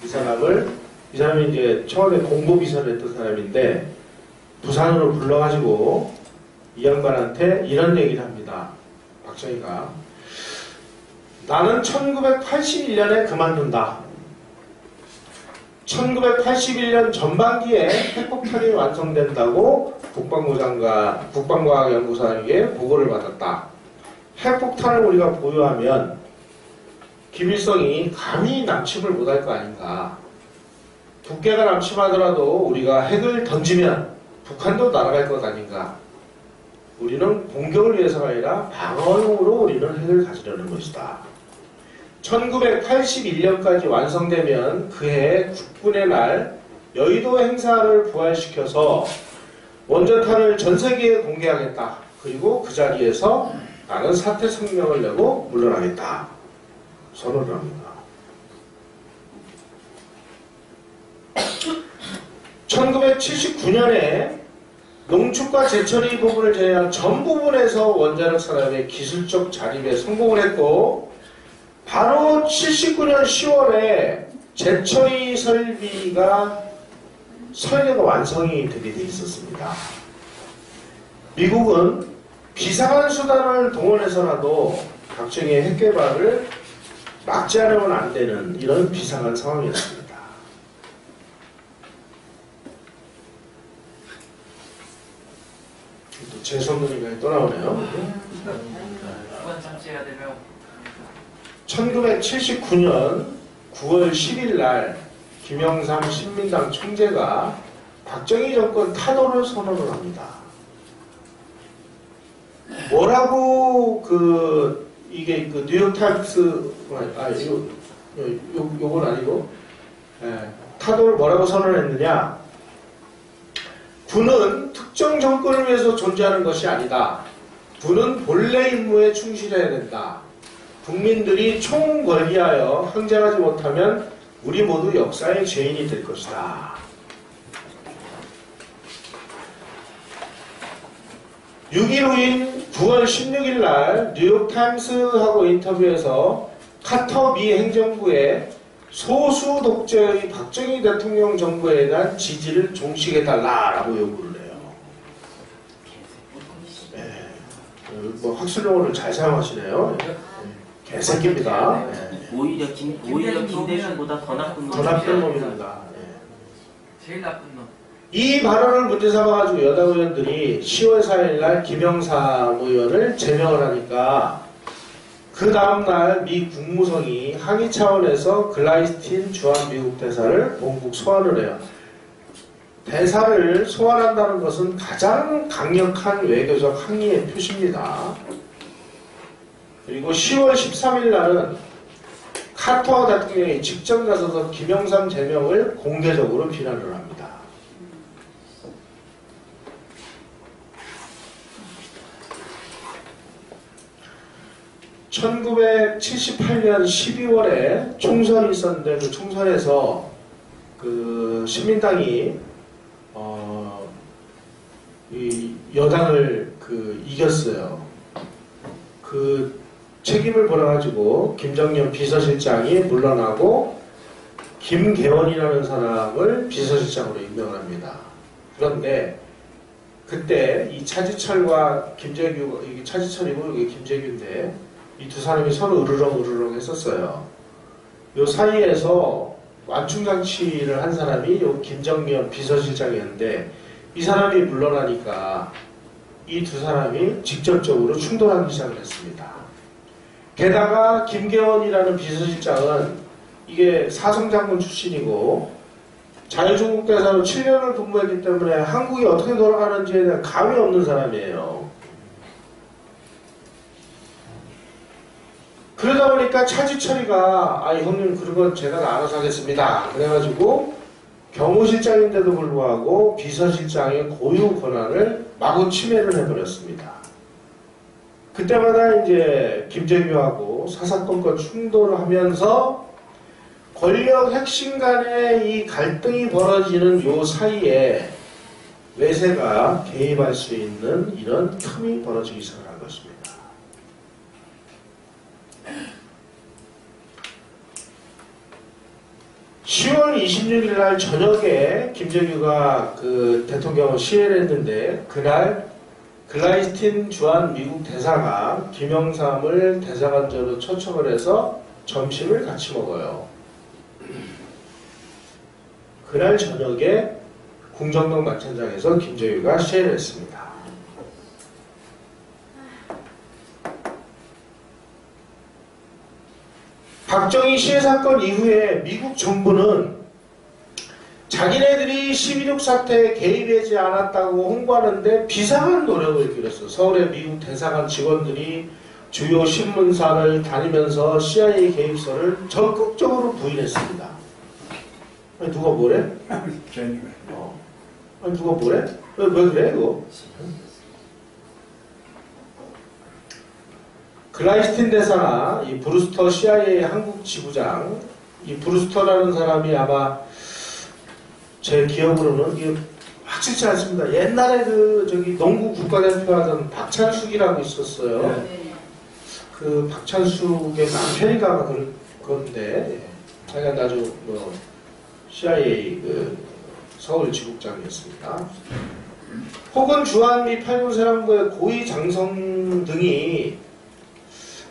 이 사람이 이제 청와대 공보비서를 했던 사람인데 부산으로 불러가지고 이 양반한테 이런 얘기를 합니다. 박정희가 나는 1981년에 그만둔다. 1981년 전반기에 핵폭탄이 완성된다고 국방과학연구소에게 보고를 받았다. 핵폭탄을 우리가 보유하면 김일성이 감히 남침을 못할 거 아닌가. 북괴가 남침하더라도 우리가 핵을 던지면 북한도 날아갈 것 아닌가. 우리는 공격을 위해서가 아니라 방어용으로 우리는 핵을 가지려는 것이다. 1981년까지 완성되면 그해 국군의 날 여의도 행사를 부활시켜서 원전탄을 전 세계에 공개하겠다. 그리고 그 자리에서 나는 사퇴 성명을 내고 물러나겠다. 선언을 합니다. 1979년에 농축과 제철이 부분을 제외한 전 부분에서 원자력 산업의 기술적 자립에 성공을 했고 바로 79년 10월에 제철이 설비가 설계가 완성이 되게 돼 있었습니다. 미국은 비상한 수단을 동원해서라도 박정희의 핵 개발을 막지 않으면 안 되는 이런 비상한 상황이었습니다. 또 제 선물이 또 나오네요. 1979년 9월 10일 날 김영삼 신민당 총재가 박정희 정권 타도를 선언을 합니다. 뭐라고 이게 뉴욕타임스 요건 아니고 타도를 뭐라고 선언했느냐? 군은 특정 정권을 위해서 존재하는 것이 아니다. 군은 본래 임무에 충실해야 된다. 국민들이 총궐기하여 항쟁하지 못하면 우리 모두 역사의 죄인이 될 것이다. 6일 후인 9월 16일 날 뉴욕타임스하고 인터뷰에서 카터 미 행정부의 소수 독재의 박정희 대통령 정부에 대한 지지를 종식해달라라고 요구를 해요. 네. 뭐 학술용어를 잘 사용하시네요. 네. 개새끼입니다. 네. 오히려 김대중보다 더 나쁜 놈. 더 나쁜 놈입니다. 네. 제일 나쁜 놈. 이 발언을 문제 삼아가지고 여당 의원들이 10월 4일날 김영삼 의원을 제명을 하니까 그 다음날 미 국무성이 항의 차원에서 글라이스틴 주한 미국 대사를 본국 소환을 해요. 대사를 소환한다는 것은 가장 강력한 외교적 항의의 표시입니다. 그리고 10월 13일 날은 카터 대통령이 직접 나서서 김영삼 제명을 공개적으로 비난을 합니다. (1978년 12월에) 총선이 있었는데 그 총선에서 그 시민당이 이 여당을 이겼어요. 그 책임을 물어가지고 김정년 비서실장이 물러나고 김계원이라는 사람을 비서실장으로 임명을 합니다. 그런데 그때 이 차지철과 김재규, 이게 차지철이고 이게 김재규인데 이 두 사람이 서로 으르렁 했었어요. 요 사이에서 완충장치를 한 사람이 요 김정년 비서실장이었는데 이 사람이 물러나니까 이 두 사람이 직접적으로 충돌하기 시작을 했습니다. 게다가 김계원이라는 비서실장은 이게 사성장군 출신이고 자유중국 대사로 7년을 근무했기 때문에 한국이 어떻게 돌아가는지에 대한 감이 없는 사람이에요. 그러다 보니까 차지철이가 형님 그런 제가 알아서 하겠습니다. 그래가지고 경호실장인데도 불구하고 비서실장의 고유 권한을 마구 침해를 해버렸습니다. 그때마다 이제 김재규하고 사사건건 충돌을 하면서 권력 핵심 간의 이 갈등이 벌어지는 요 사이에 외세가 개입할 수 있는 이런 틈이 벌어지기 시작한 것입니다. 10월 26일 날 저녁에 김정유가 그 대통령을 시해를 했는데 그날 글라이스틴 주한 미국 대사가 김영삼을 대사관저로 초청을 해서 점심을 같이 먹어요. 그날 저녁에 궁정동 마천장에서 김정유가 시해를 했습니다. 박정희 시해 사건 이후에 미국 정부는 자기네들이 12.6 사태에 개입하지 않았다고 홍보하는데 비상한 노력을 기울였어요. 서울의 미국 대사관 직원들이 주요 신문사를 다니면서 CIA 개입설을 적극적으로 부인했습니다. 아니 누가 뭐래? 아니 누가 뭐래? 왜 그래 이거? 글라이스틴 대사나 이 브루스터 CIA 한국 지부장, 이 브루스터라는 사람이 아마 제 기억으로는 이게 확실치 않습니다. 옛날에 농구 국가대표 하던 박찬숙이라고 있었어요. 네. 그 박찬숙의 남편인가 그런데 하여간 아주 CIA 서울 지국장이었습니다. 혹은 주한미 팔군사령부의 고위 장성 등이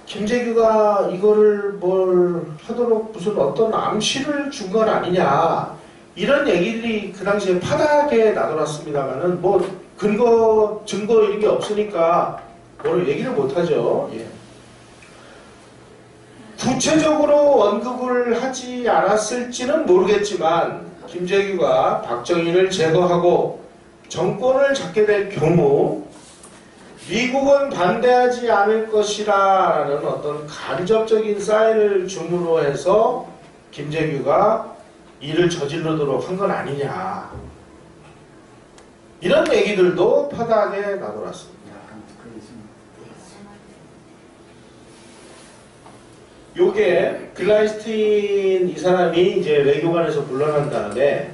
김재규가 이거를 뭘 하도록 무슨 어떤 암시를 준 건 아니냐 이런 얘기들이 그 당시에 파다하게 나돌았습니다만은 뭐 근거 증거 이런 게 없으니까 뭘 얘기를 못하죠. 예. 구체적으로 언급을 하지 않았을지는 모르겠지만 김재규가 박정희를 제거하고 정권을 잡게 될 경우 미국은 반대하지 않을 것이라는 어떤 간접적인 사인을 줌으로 해서 김재규가 이를 저지르도록 한 건 아니냐 이런 얘기들도 파다하게 나돌았습니다. 요게 글라이스틴 이 사람이 이제 외교관에서 물러난 다음에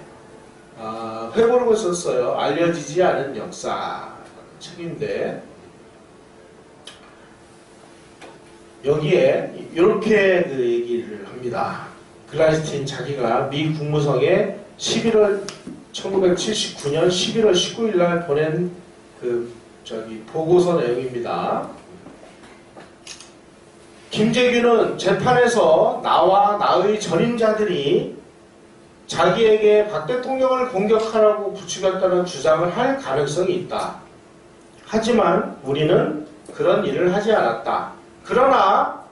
회고록을 썼어요. 알려지지 않은 역사 책인데 여기에 이렇게 그 얘기를 합니다. 글라이스틴 자기가 미 국무성에 1979년 11월 19일 날 보낸 보고서 내용입니다. 김재규는 재판에서 나와 나의 전임자들이 자기에게 박 대통령을 공격하라고 부추겼다는 주장을 할 가능성이 있다. 하지만 우리는 그런 일을 하지 않았다. 그러나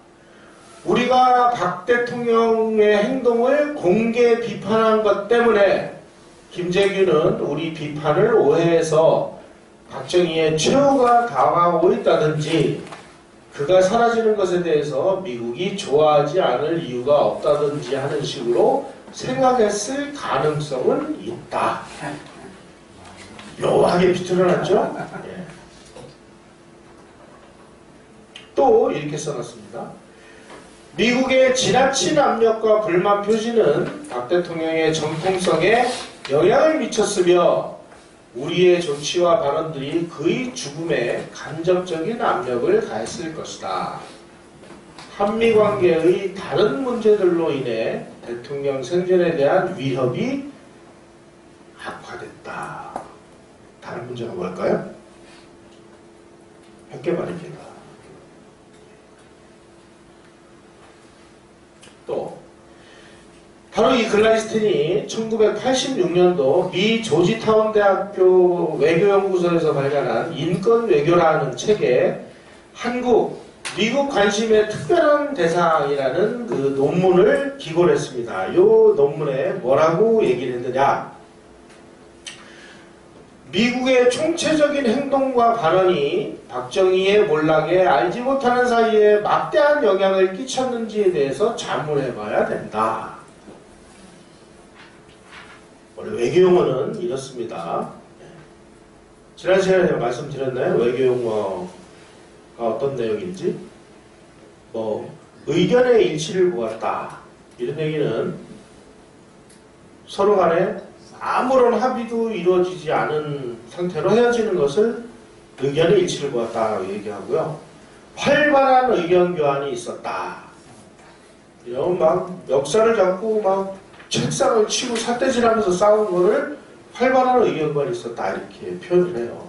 우리가 박 대통령의 행동을 공개 비판한 것 때문에 김재규는 우리 비판을 오해해서 박정희의 최후가 다가오고 있다든지 그가 사라지는 것에 대해서 미국이 좋아하지 않을 이유가 없다든지 하는 식으로 생각했을 가능성은 있다. 묘하게 비틀어놨죠? 예. 또 이렇게 써놨습니다. 미국의 지나친 압력과 불만 표시는 박 대통령의 정통성에 영향을 미쳤으며 우리의 조치와 발언들이 그의 죽음에 간접적인 압력을 가했을 것이다. 한미관계의 다른 문제들로 인해 대통령 생존에 대한 위협이 악화됐다. 다른 문제가 뭘까요? 몇 개 말입니다. 또 바로 이 글라이스틴이 1986년도 미 조지타운 대학교 외교연구소에서 발간한 인권외교라는 책에 미국 관심의 특별한 대상이라는 그 논문을 기고했습니다. 이 논문에 뭐라고 얘기를 했느냐? 미국의 총체적인 행동과 발언이 박정희의 몰락에 알지 못하는 사이에 막대한 영향을 끼쳤는지에 대해서 자문해봐야 된다. 원래 외교용어는 이렇습니다. 지난 시간에 제가 말씀드렸나요? 외교용어가 어떤 내용인지? 의견의 일치를 보았다. 이런 얘기는 서로 간에 아무런 합의도 이루어지지 않은 상태로 헤어지는 것을 의견의 일치를 보았다라고 얘기하고요. 활발한 의견 교환이 있었다. 이런 역사를 잡고 책상을 치고 삿대질하면서 싸운 거를 활발한 의견 교환이 있었다. 이렇게 표현을 해요.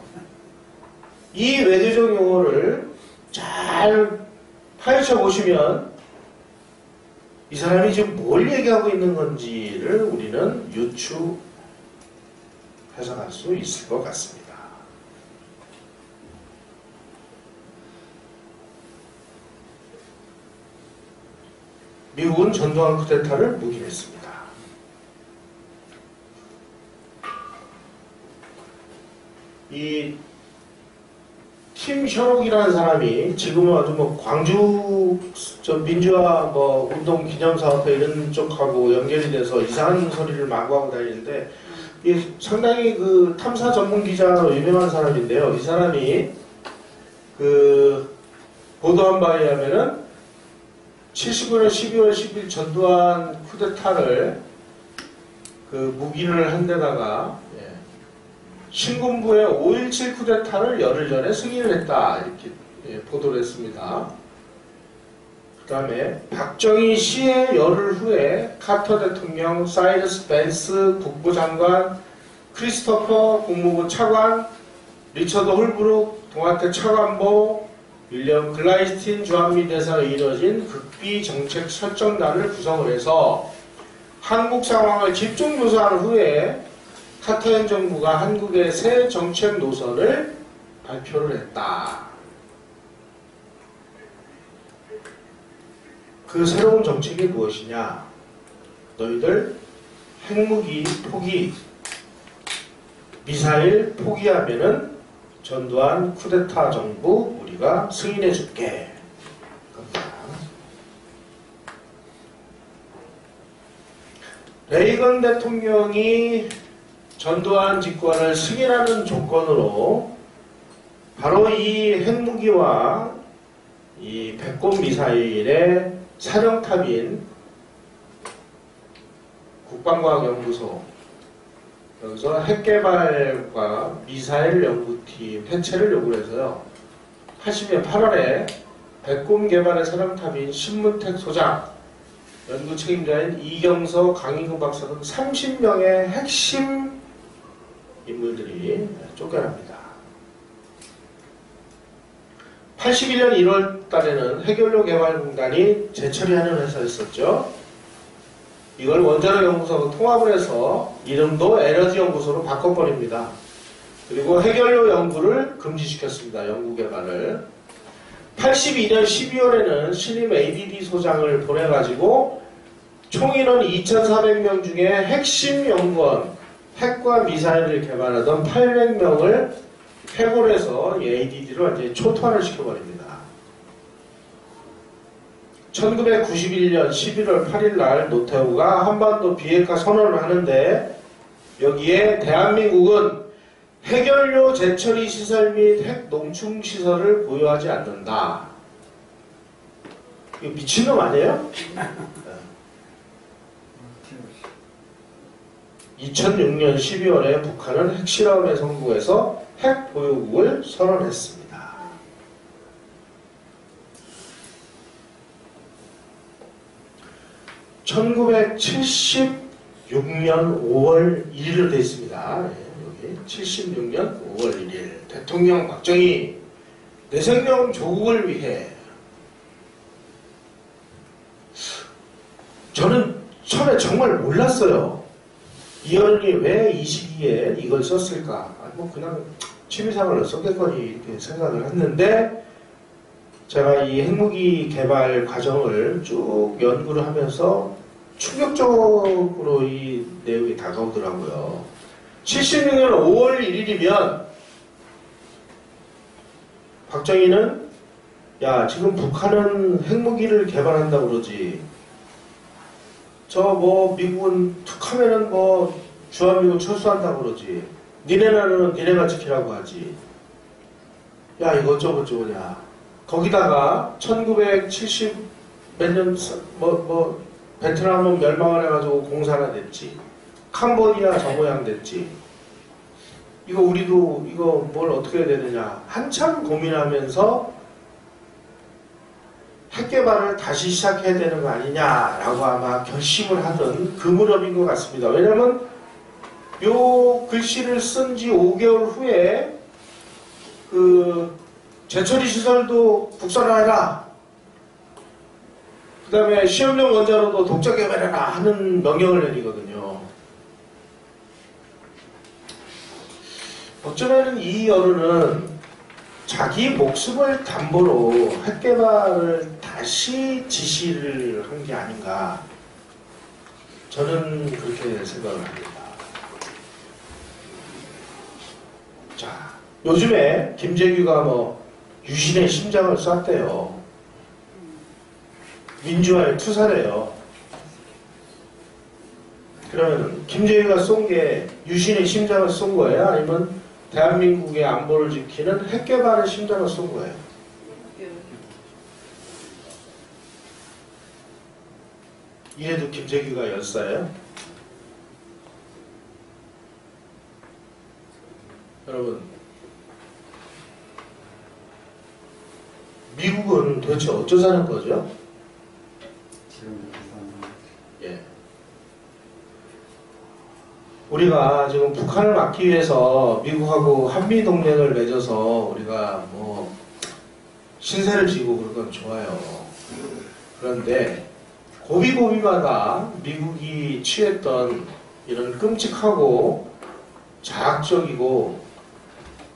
이 외교적 용어를 잘 파헤쳐 보시면 이 사람이 지금 뭘 얘기하고 있는 건지를 우리는 해석할 수 있을 것 같습니다. 미국은 전두환 쿠데타를 묵인했습니다. 이 팀 셔록이라는 사람이 지금은 아주 광주 민주화 운동 기념사업회 이런 쪽하고 연결이 돼서 이상한 소리를 마구 하고 다니는데 상당히 그 탐사 전문 기자로 유명한 사람인데요. 이 사람이 보도한 바에 의하면은 79년 12월 10일 전두환 쿠데타를 묵인을 한 데다가 신군부의 5.17 쿠데타를 열흘 전에 승인을 했다. 이렇게 보도를 했습니다. 그 다음에 박정희 시해 열흘 후에 카터 대통령, 사이러스 벤스 국부장관, 크리스토퍼 국무부 차관, 리처드 홀브룩 동아태 차관보, 윌리엄 글라이스틴 주한미 대사로 이뤄진 극비 정책 설정단을 구성을 해서 한국 상황을 집중 조사한 후에 카터 행정부가 한국의 새 정책 노선을 발표를 했다. 그 새로운 정책이 무엇이냐? 너희들 핵무기 포기, 미사일 포기하면은 전두환 쿠데타 정부 우리가 승인해 줄게. 레이건 대통령이 전두환 직권을 승인하는 조건으로 바로 이 핵무기와 이 백곰 미사일의 사령탑인 국방과학연구소, 여기서 핵개발과 미사일 연구팀 해체를 요구를 해서요. 80년 8월에 백곰 개발의 사령탑인 신문택 소장, 연구 책임자인 이경서, 강인근 박사 등 30명의 핵심 인물들이 쫓겨납니다. 81년 1월 달에는 해결료 개발공단이 재처리하는 회사였었죠. 이걸 원자력 연구소하고 통합을 해서 이름도 에너지 연구소로 바꿔버립니다. 그리고 해결료 연구를 금지시켰습니다. 연구 개발을. 82년 12월에는 신임 ADD 소장을 보내가지고 총인원 2,400명 중에 핵심 연구원, 핵과 미사일을 개발하던 800명을 해고해서 ADD로 완전히 초토화를 시켜버립니다. 1991년 11월 8일 날 노태우가 한반도 비핵화 선언을 하는데 여기에 대한민국은 해결료 재처리 시설 및 핵 농축 시설을 보유하지 않는다. 이거 미친놈 아니에요? 2006년 12월에 북한은 핵실험에 성공해서 핵 보유국을 선언했습니다. (1976년 5월 1일로 되어 있습니다. 여기 76년 5월 1일 대통령 박정희 내 생명 조국을 위해. 저는 처음에 정말 몰랐어요. 이어른이 왜 이 시기에 이걸 썼을까? 뭐 그냥 취미생활로 썼겠거니 이렇게 생각을 했는데 제가 이 핵무기 개발 과정을 쭉 연구를 하면서 충격적으로 이 내용이 다가오더라고요. 76년 5월 1일이면 박정희는 야 지금 북한은 핵무기를 개발한다고 그러지. 저 뭐 미국은 툭하면은 뭐 주한미군 철수한다고 그러지. 니네 나라는 니네가 지키라고 하지. 야 이거 어쩌고저쩌고냐. 거기다가 1970 몇 년 베트남은 멸망을 해가지고 공산화 됐지. 캄보디아 저 모양 됐지. 이거 우리도 이거 뭘 어떻게 해야 되느냐. 한참 고민하면서 핵개발을 다시 시작해야 되는 거 아니냐라고 아마 결심을 하던 그 무렵인 것 같습니다. 왜냐면 요 글씨를 쓴 지 5개월 후에 그 재처리 시설도 국산화해라. 그 다음에 시험용 원자로도 독자 개발해라 하는 명령을 내리거든요. 어쩌면 이 어른은 자기 목숨을 담보로 핵개발을 다시 지시를 한 게 아닌가. 저는 그렇게 생각을 합니다. 자, 요즘에 김재규가 뭐 유신의 심장을 쐈대요. 민주화의 투사래요. 그러면 김재규가 쏜 게 유신의 심장을 쏜 거예요? 아니면 대한민국의 안보를 지키는 핵개발의 심장을 쏜 거예요? 이래도 김재규가 열사예요? 여러분, 미국은 도대체 어쩌자는 거죠? 예. 우리가 지금 북한을 막기 위해서 미국하고 한미동맹을 맺어서 우리가 뭐 신세를 지고 그런 건 좋아요. 그런데 고비고비마다 미국이 취했던 이런 끔찍하고 자학적이고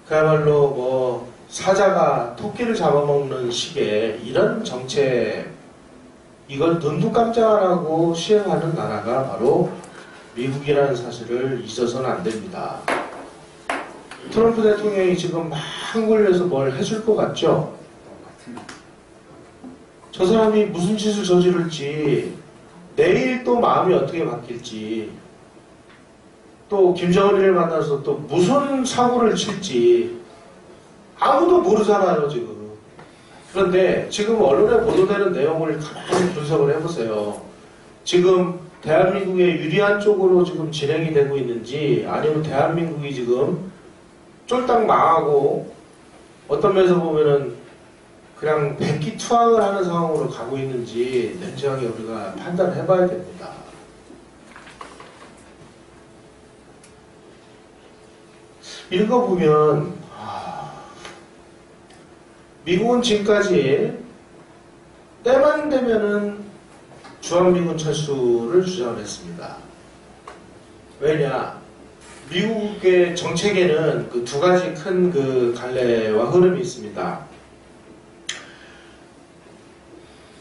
그야말로 뭐 사자가 토끼를 잡아먹는 식의 이런 정책, 이걸 눈도 깜짝 안 하고 시행하는 나라가 바로 미국이라는 사실을 잊어서는 안 됩니다. 트럼프 대통령이 지금 막 한국에서 뭘 해줄 것 같죠? 저 사람이 무슨 짓을 저지를지, 내일 또 마음이 어떻게 바뀔지, 또 김정은이를 만나서 또 무슨 사고를 칠지 아무도 모르잖아요 지금. 그런데 지금 언론에 보도되는 내용을 가만히 분석을 해보세요. 지금 대한민국의 유리한 쪽으로 지금 진행이 되고 있는지, 아니면 대한민국이 지금 쫄딱 망하고 어떤 면에서 보면은 그냥 백기투항을 하는 상황으로 가고 있는지 냉정하게 우리가 판단을 해봐야 됩니다. 이런 거 보면 미국은 지금까지 때만 되면은 주한미군 철수를 주장을 했습니다. 왜냐? 미국의 정책에는 그 두 가지 큰 그 갈래와 흐름이 있습니다.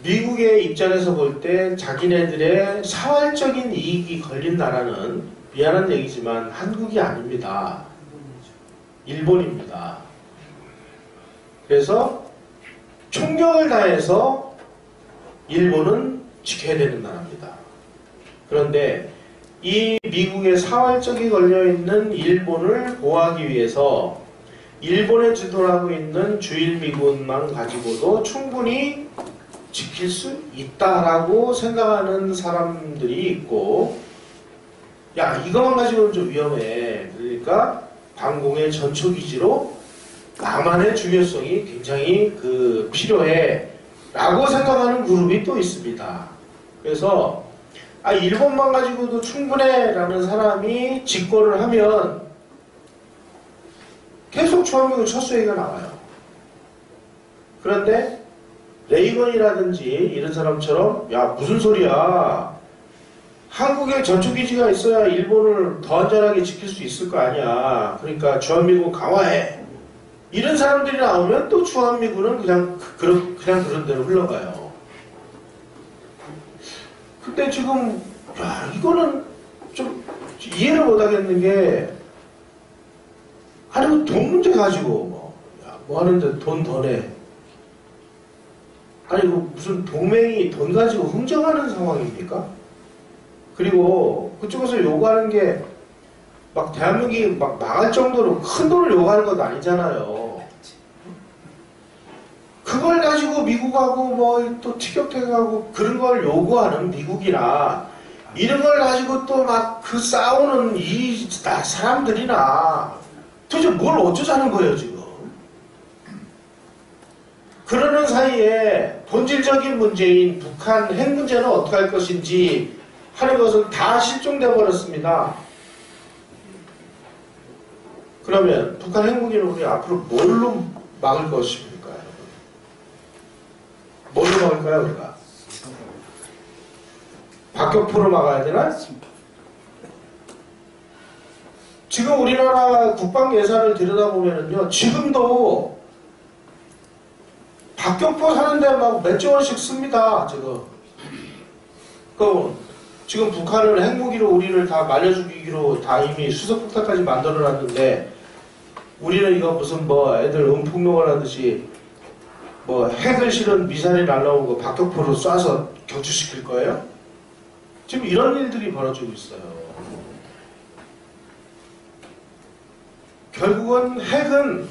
미국의 입장에서 볼 때 자기네들의 사활적인 이익이 걸린 나라는 미안한 얘기지만 한국이 아닙니다. 일본입니다. 그래서 총력을 다해서 일본은 지켜야 되는 나라입니다. 그런데 이 미국의 사활적이 걸려있는 일본을 보호하기 위해서 일본에 주둔하고 있는 주일미군만 가지고도 충분히 지킬 수 있다라고 생각하는 사람들이 있고, 야 이것만 가지고는 좀 위험해. 그러니까 방공의 전초기지로 남한의 중요성이 굉장히 필요해 라고 생각하는 그룹이 또 있습니다. 그래서 일본만 가지고도 충분해 라는 사람이 집권을 하면 계속 주한미군 철수 얘기가 나와요. 그런데 레이건이라든지 이런 사람처럼 야 무슨 소리야, 한국에 전초기지가 있어야 일본을 더 안전하게 지킬 수 있을 거 아니야, 그러니까 주한미군 강화해, 이런 사람들이 나오면 또 주한미군은 그냥 그런 대로 흘러가요. 근데 지금 이거는 좀 이해를 못하겠는 게, 아니 돈 문제 가지고 뭐 하는데 돈 더 내, 아니 무슨 동맹이 돈 가지고 흥정하는 상황입니까? 그리고 그쪽에서 요구하는 게 막 대한민국이 막 망할 정도로 큰 돈을 요구하는 건 아니잖아요. 그걸 가지고 미국하고 뭐 또 티격태격하고 그런 걸 요구하는 미국이나 이런 걸 가지고 또 막 그 싸우는 이 사람들이나 도대체 뭘 어쩌자는 거예요 지금. 그러는 사이에 본질적인 문제인 북한 핵 문제는 어떻게 할 것인지 하는 것은 다 실종돼 버렸습니다. 그러면 북한 핵 무기는 우리 앞으로 뭘로 막을 것입니까? 뭘로 막을까요 우리가? 박격포로 막아야 되나? 지금 우리나라 국방 예산을 들여다보면요, 지금도 박격포 사는데 막 몇조 원씩 씁니다. 그럼 지금 북한은 핵무기로 우리를 다 말려 죽이기로 다 이미 수소폭탄까지 만들어 놨는데, 우리는 이거 무슨 뭐 애들 음폭력을 하듯이 뭐 핵을 실은 미사일이 날라오는 거 박격포로 쏴서 격추시킬 거예요? 지금 이런 일들이 벌어지고 있어요. 결국은 핵은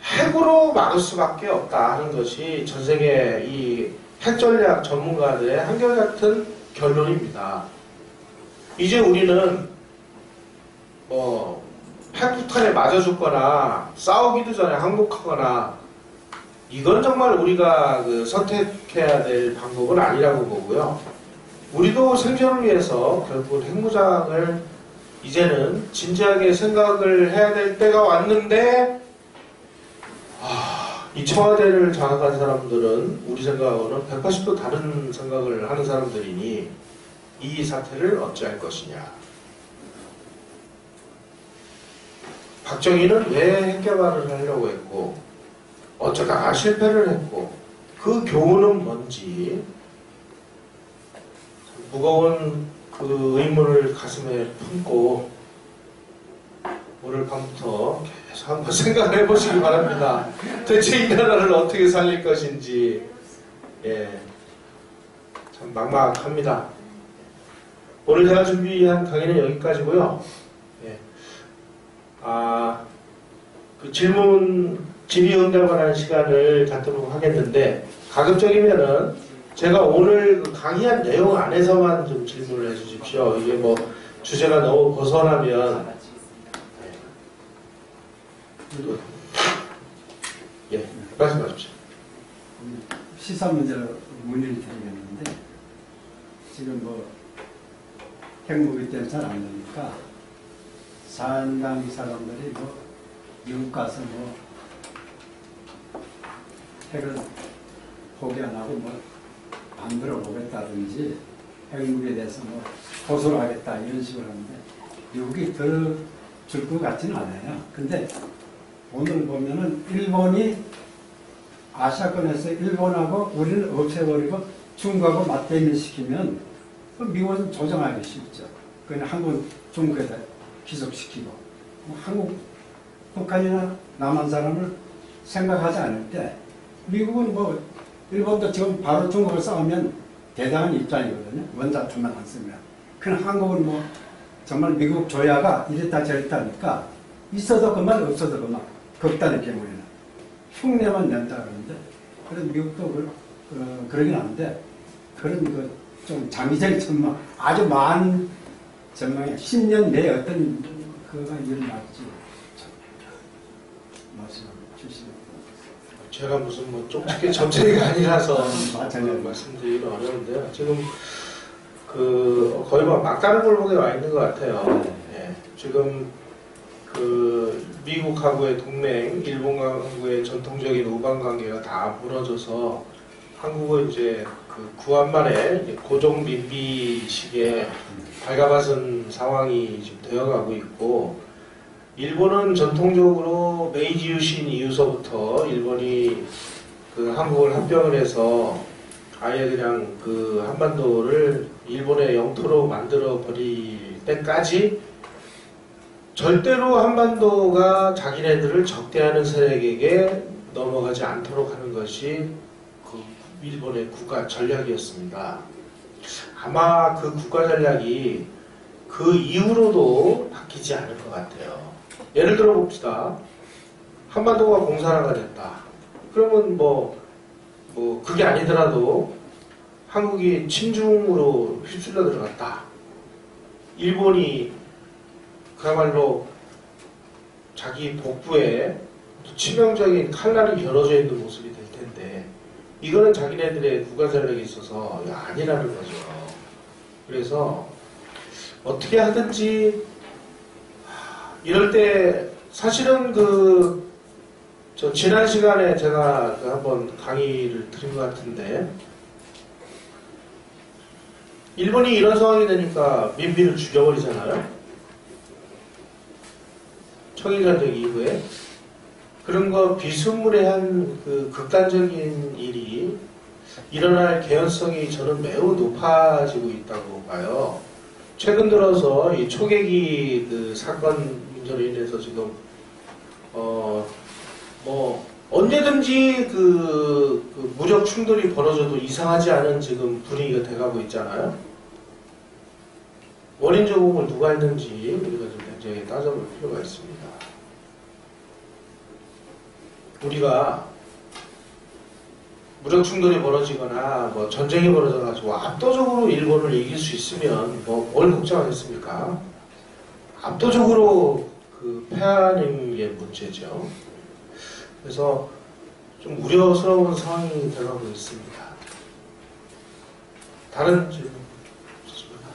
핵으로 막을 수밖에 없다 하는 것이 전 세계 이 핵전략 전문가들의 한결같은 결론입니다. 이제 우리는 뭐 핵폭탄에 맞아 죽거나 싸우기도 전에 항복하거나 이건 정말 우리가 선택해야 될 방법은 아니라고 보고요. 우리도 생존을 위해서 결국은 핵무장을 이제는 진지하게 생각을 해야 될 때가 왔는데, 이 청와대를 장악한 사람들은 우리 생각하고는 180도 다른 생각을 하는 사람들이니 이 사태를 어찌할 것이냐. 박정희는 왜 핵개발을 하려고 했고 어쩌다가 실패를 했고 그 교훈은 뭔지 무거운 그 의문을 가슴에 품고 오늘 밤부터 계속 한번 생각을 해보시기 바랍니다. 대체 이 나라를 어떻게 살릴 것인지. 참 막막합니다. 오늘 제가 준비한 강의는 여기까지고요. 그 질의응답을 하는 시간을 갖도록 하겠는데, 가급적이면은 제가 오늘 강의한 내용 안에서만 좀 질문을 해주십시오. 이게 뭐 주제가 너무 벗어나면 말씀하십시오. 시사 문제로 문의를 드리겠는데 지금 뭐 핵무기 때문에 잘 안 되니까 산당 사람들이 뭐 미국 가서 뭐 핵을 포기 안 하고 뭐 만들어 보겠다든지 핵무기에 대해서 뭐 호소를 하겠다 이런 식으로 하는데 미국이 들어줄 것 같지는 않아요. 근데 오늘 보면은 일본이 아시아권에서 일본하고 우리를 없애버리고 중국하고 맞대면 시키면 미국은 조정하기 쉽죠. 그냥 한국 중국에다 귀속시키고 한국 북한이나 남한 사람을 생각하지 않을 때 미국은 뭐 일본도 지금 바로 중국을 싸우면 대단한 입장이거든요. 원자투만 안 쓰면. 그냥 한국은 뭐 정말 미국 조야가 이랬다 저랬다니까 있어도 그만 없어도 그만 극단의 경우에는 흉내만 낸다 그러는데 그런 미국도 그러긴 한데 그런 좀 장기적인 전망 아주 많은 전망에 10년 내에 어떤 그가 일어날지 말씀 주시면 제가 무슨 뭐 쪽집게 점쟁이가 아니라서 마찬가지로 말씀드리기 어려운데요. 지금 거의 뭐 막다른 골목에 와 있는 것 같아요. 예. 지금 미국하고의 동맹, 일본하고의 전통적인 우방 관계가 다 무너져서 한국은 이제 구한말에 고종 민비식의 발가벗은 상황이 지금 되어가고 있고, 일본은 전통적으로 메이지 유신 이후서부터 일본이 한국을 합병을 해서 아예 그냥 한반도를 일본의 영토로 만들어 버릴 때까지 절대로 한반도가 자기네들을 적대하는 세력에게 넘어가지 않도록 하는 것이 일본의 국가 전략이었습니다. 아마 그 국가 전략이 그 이후로도 바뀌지 않을 것 같아요. 예를 들어 봅시다. 한반도가 공산화가 됐다. 그러면 그게 아니더라도 한국이 친중으로 휩쓸려 들어갔다. 일본이 그야말로 자기 복부에 치명적인 칼날이 겨뤄져 있는 모습이 될 텐데, 이거는 자기네들의 국가 전략이 있어서 아니라는 거죠. 그래서 어떻게 하든지 이럴 때 사실은 지난 시간에 제가 한번 강의를 드린 것 같은데, 일본이 이런 상황이 되니까 민비를 죽여버리잖아요. 청일전쟁 이후에. 그런 거 비스무리한 극단적인 일이 일어날 개연성이 저는 매우 높아지고 있다고 봐요. 최근 들어서 이 초계기 사건 문제로 인해서 지금 언제든지 무력 충돌이 벌어져도 이상하지 않은 지금 분위기가 돼가고 있잖아요. 원인 제공을 누가 했는지 우리가 좀 굉장히 따져볼 필요가 있습니다. 우리가 무력 충돌이 벌어지거나 전쟁이 벌어져가지고 압도적으로 일본을 이길 수 있으면 뭘 걱정하겠습니까? 압도적으로 패하는 게 문제죠. 그래서 좀 우려스러운 상황이 되어가고 있습니다. 다른 질문 좋습니다.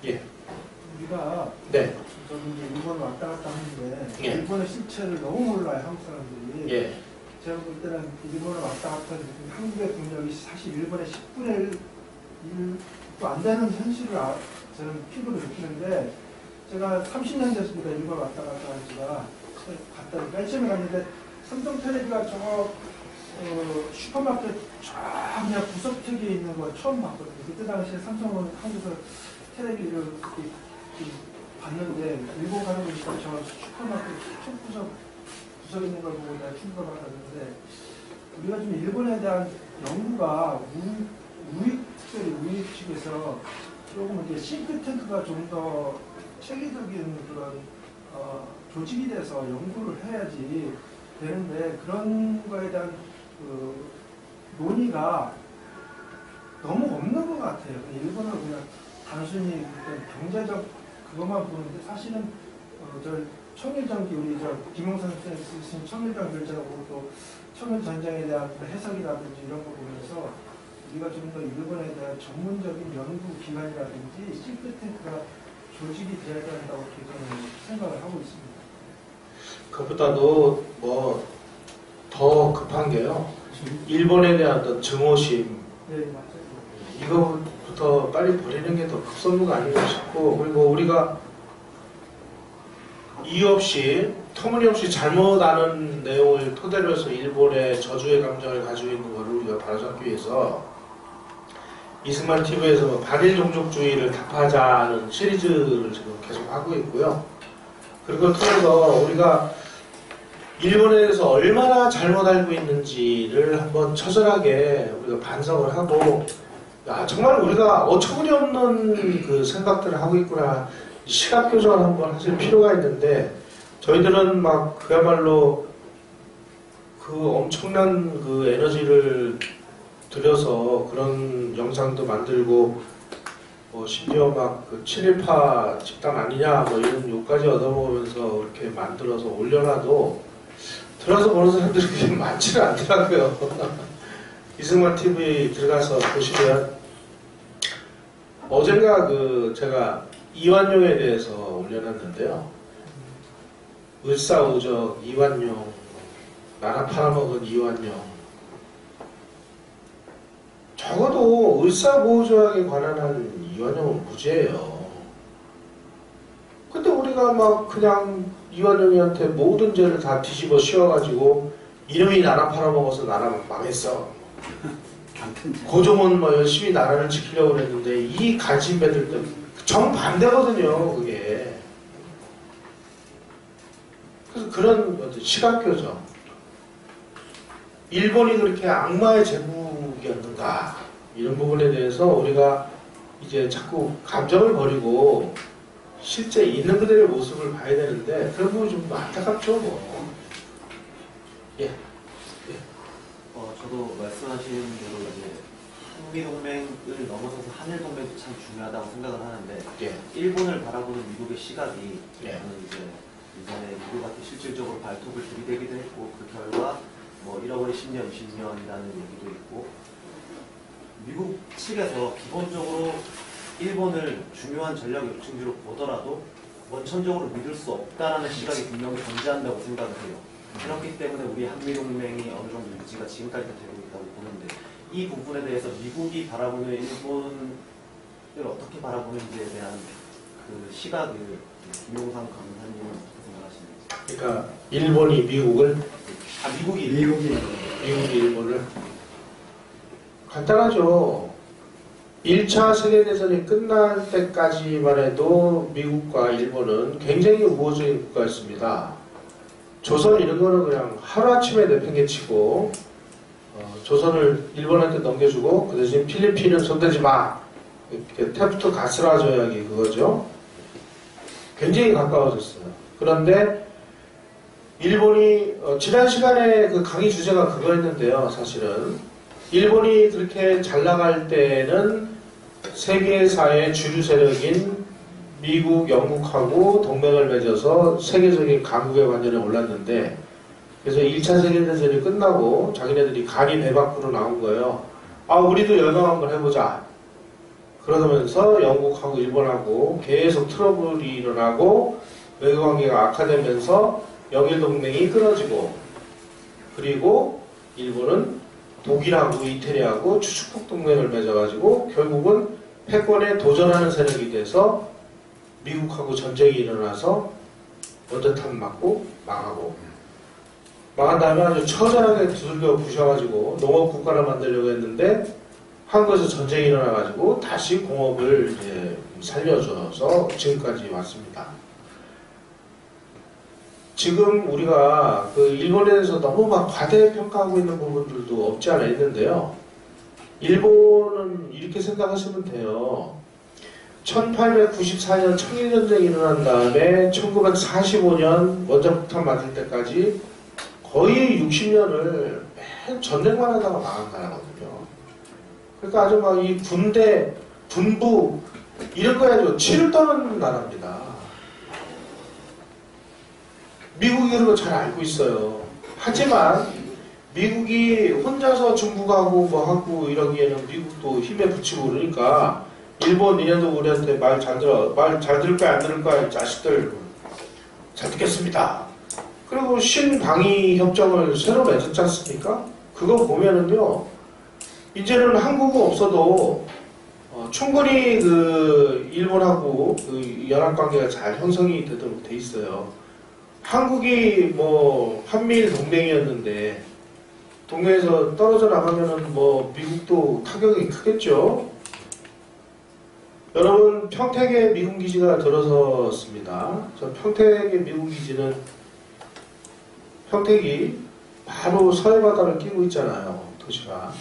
예. 우리가 네. 저기 이제 일본을 왔다 갔다 하는데 예. 일본의 실체를 너무 몰라요, 한국 사람들이. 예. 제가 볼 때는 일본을 왔다 갔다 하는 한국의 국력이 사실 일본의 10분의 1도 안 되는 현실을 저는 피부로 느끼는데, 제가 30년 됐습니다. 일본 왔다 갔다 한 지가. 맨 처음에 갔는데 삼성 텔레비가 슈퍼마켓 쫙 그냥 구석턱에 있는 거 처음 봤거든요. 그때 당시에 삼성은 한국에서 텔레비를 봤는데, 일본 가는 보니까 저 슈퍼마켓 첫 구석에 있는 걸 보고 내가 충격을 받았는데, 우리가 좀 일본에 대한 연구가 우익 측에서 조금 이제 싱크탱크가 좀 더 체계적인 그런 조직이 돼서 연구를 해야지 되는데, 그런 거에 대한 논의가 너무 없는 것 같아요. 일본은 그냥 단순히 경제적 그것만 보는데, 사실은 청일장기 우리 김용산 선생님 쓰신 청일장 결제라고 또 청일 전쟁에 대한 해석이라든지 이런 거 보면서 우리가 좀 더 일본에 대한 전문적인 연구 기관이라든지 싱크탱크가 조직이 돼야 된다고 이렇게 저는 생각을 하고 있습니다. 그것보다도 뭐 더 급한 게요. 일본에 대한 어떤 증오심 네, 맞아요. 이거부터 빨리 버리는 게 더 급선무가 아닌가 싶고, 그리고 우리가 이유 없이 터무니없이 잘못 아는 내용을 토대로 해서 일본의 저주의 감정을 가지고 있는 것을 우리가 바로잡기 위해서 이승만 TV에서 반일 종족주의를 타파하자는 시리즈를 지금 계속 하고 있고요. 그걸 통해서 우리가 일본에 대해서 얼마나 잘못 알고 있는지를 한번 처절하게 우리가 반성을 하고, 야, 정말 우리가 어처구니없는 그 생각들을 하고 있구나. 시각 교정을 한번 하실 필요가 있는데, 저희들은 막 그야말로 그 엄청난 그 에너지를 들여서 그런 영상도 만들고, 뭐 심지어 막그 친일파 집단 아니냐 뭐 이런 욕까지 얻어먹으면서 이렇게 만들어서 올려놔도 들어서 보는 사람들이 그렇게 많지는 않더라고요. 이승만 TV 들어가서 보시면 어젠가 그 제가 이완용에 대해서 올려놨는데요. 을사오적 이완용, 나라 팔아먹은 이완용. 적어도 을사보호조약에 관한 한 이완용은 무죄예요. 근데 우리가 막 그냥 이완용이한테 모든 죄를 다 뒤집어 씌워가지고 이놈이 나라 팔아먹어서 나라 망했어. 고종은 뭐 열심히 나라를 지키려고 그랬는데 이 간신배들도 정반대거든요, 그게. 그래서 그런 시각교정. 일본이 그렇게 악마의 제국이었는가, 이런 부분에 대해서 우리가 이제 자꾸 감정을 버리고 실제 있는 그대로의 모습을 봐야 되는데 그런 부분이 좀 안타깝죠, 뭐. 예. 저도 말씀하신 대로 이제 한미동맹을 넘어서서 한일동맹도 참 중요하다고 생각을 하는데, 예. 일본을 바라보는 미국의 시각이 예. 저는 이제 이전에 미국한테 실질적으로 발톱을 들이대기도 했고, 그 결과 뭐 1억원이 10년, 20년이라는 얘기도 있고, 미국 측에서 기본적으로 일본을 중요한 전략 요충지로 보더라도 원천적으로 믿을 수 없다라는 시각이 분명히 존재한다고 생각을 해요. 그렇기 때문에 우리 한미동맹이 어느 정도 유지가 지금까지 되고 있다고 보는데, 이 부분에 대해서 미국이 바라보는 일본을 어떻게 바라보는지에 대한 그 시각을 김용삼 강사님은 어떻게 생각하시는지. 그러니까 일본이 미국을, 미국이 미국이 일본을. 간단하죠. 1차 세계대전이 끝날 때까지만 해도 미국과 일본은 굉장히 우호적인 국가였습니다. 조선 이런 거는 그냥 하루아침에 내팽개치고 조선을 일본한테 넘겨주고 그 대신 필리핀은 손대지 마. 태프트 가스라 조약이 그거죠. 굉장히 가까워졌어요. 그런데 일본이 지난 시간에 그 강의 주제가 그거였는데요. 사실은 일본이 그렇게 잘 나갈 때는 세계사의 주류 세력인 미국, 영국하고 동맹을 맺어서 세계적인 강국의 관전에 올랐는데, 그래서 1차 세계대전이 끝나고 자기네들이 간이 배 밖으로 나온 거예요. 아, 우리도 열강 한번 해보자. 그러면서 영국하고 일본하고 계속 트러블이 일어나고 외교관계가 악화되면서 영일동맹이 끊어지고, 그리고 일본은 독일하고 이태리하고 추축국 동맹을 맺어가지고 결국은 패권에 도전하는 세력이 돼서 미국하고 전쟁이 일어나서 원자탄 맞고 망하고, 망한 다음에 아주 처절하게 두들겨 부셔가지고 농업국가를 만들려고 했는데 한국에서 전쟁이 일어나가지고 다시 공업을 이제 살려줘서 지금까지 왔습니다. 지금 우리가 그 일본에 대해서 너무 막 과대평가하고 있는 부분들도 없지 않아 있는데요. 일본은 이렇게 생각하시면 돼요. 1894년 청일전쟁이 일어난 다음에 1945년 원자폭탄 맞을 때까지 거의 60년을 맨 전쟁만 하다가 망한 나라거든요. 그러니까 아주 막 이 군대, 군부 이런 거에 아주 치를 떠는 나라입니다. 미국이 그런 거 잘 알고 있어요. 하지만 미국이 혼자서 중국하고 뭐 하고 이러기에는 미국도 힘에 붙이고 그러니까 일본 얘네도 우리한테 말 잘 들을 거야 안 들을 거야 이 자식들 잘 듣겠습니다. 그리고 신방위 협정을 새로 맺었지 않습니까? 그거 보면은요 이제는 한국은 없어도 충분히 그 일본하고 그 연합 관계가 잘 형성이 되도록 돼 있어요. 한국이 뭐 한미일 동맹이었는데 동맹에서 떨어져 나가면은 뭐 미국도 타격이 크겠죠. 여러분 평택에 미군 기지가 들어섰습니다. 저 평택의 미군 기지는 평택이 바로 서해 바다를 끼고 있잖아요. 도시가.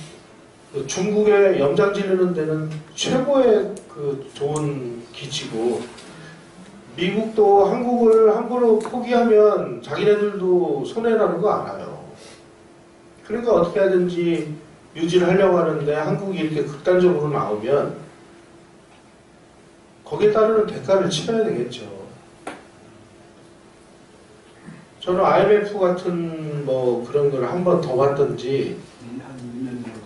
중국의 염장 지르는 데는 최고의 그 좋은 기지고 미국도 한국을 함부로 포기하면 자기네들도 손해라는 거 알아요. 그러니까 어떻게 하든지 유지를 하려고 하는데 한국이 이렇게 극단적으로 나오면 거기에 따르는 대가를 치러야 되겠죠. 저는 IMF 같은 뭐 그런 걸 한 번 더 봤던지 한 2년 정도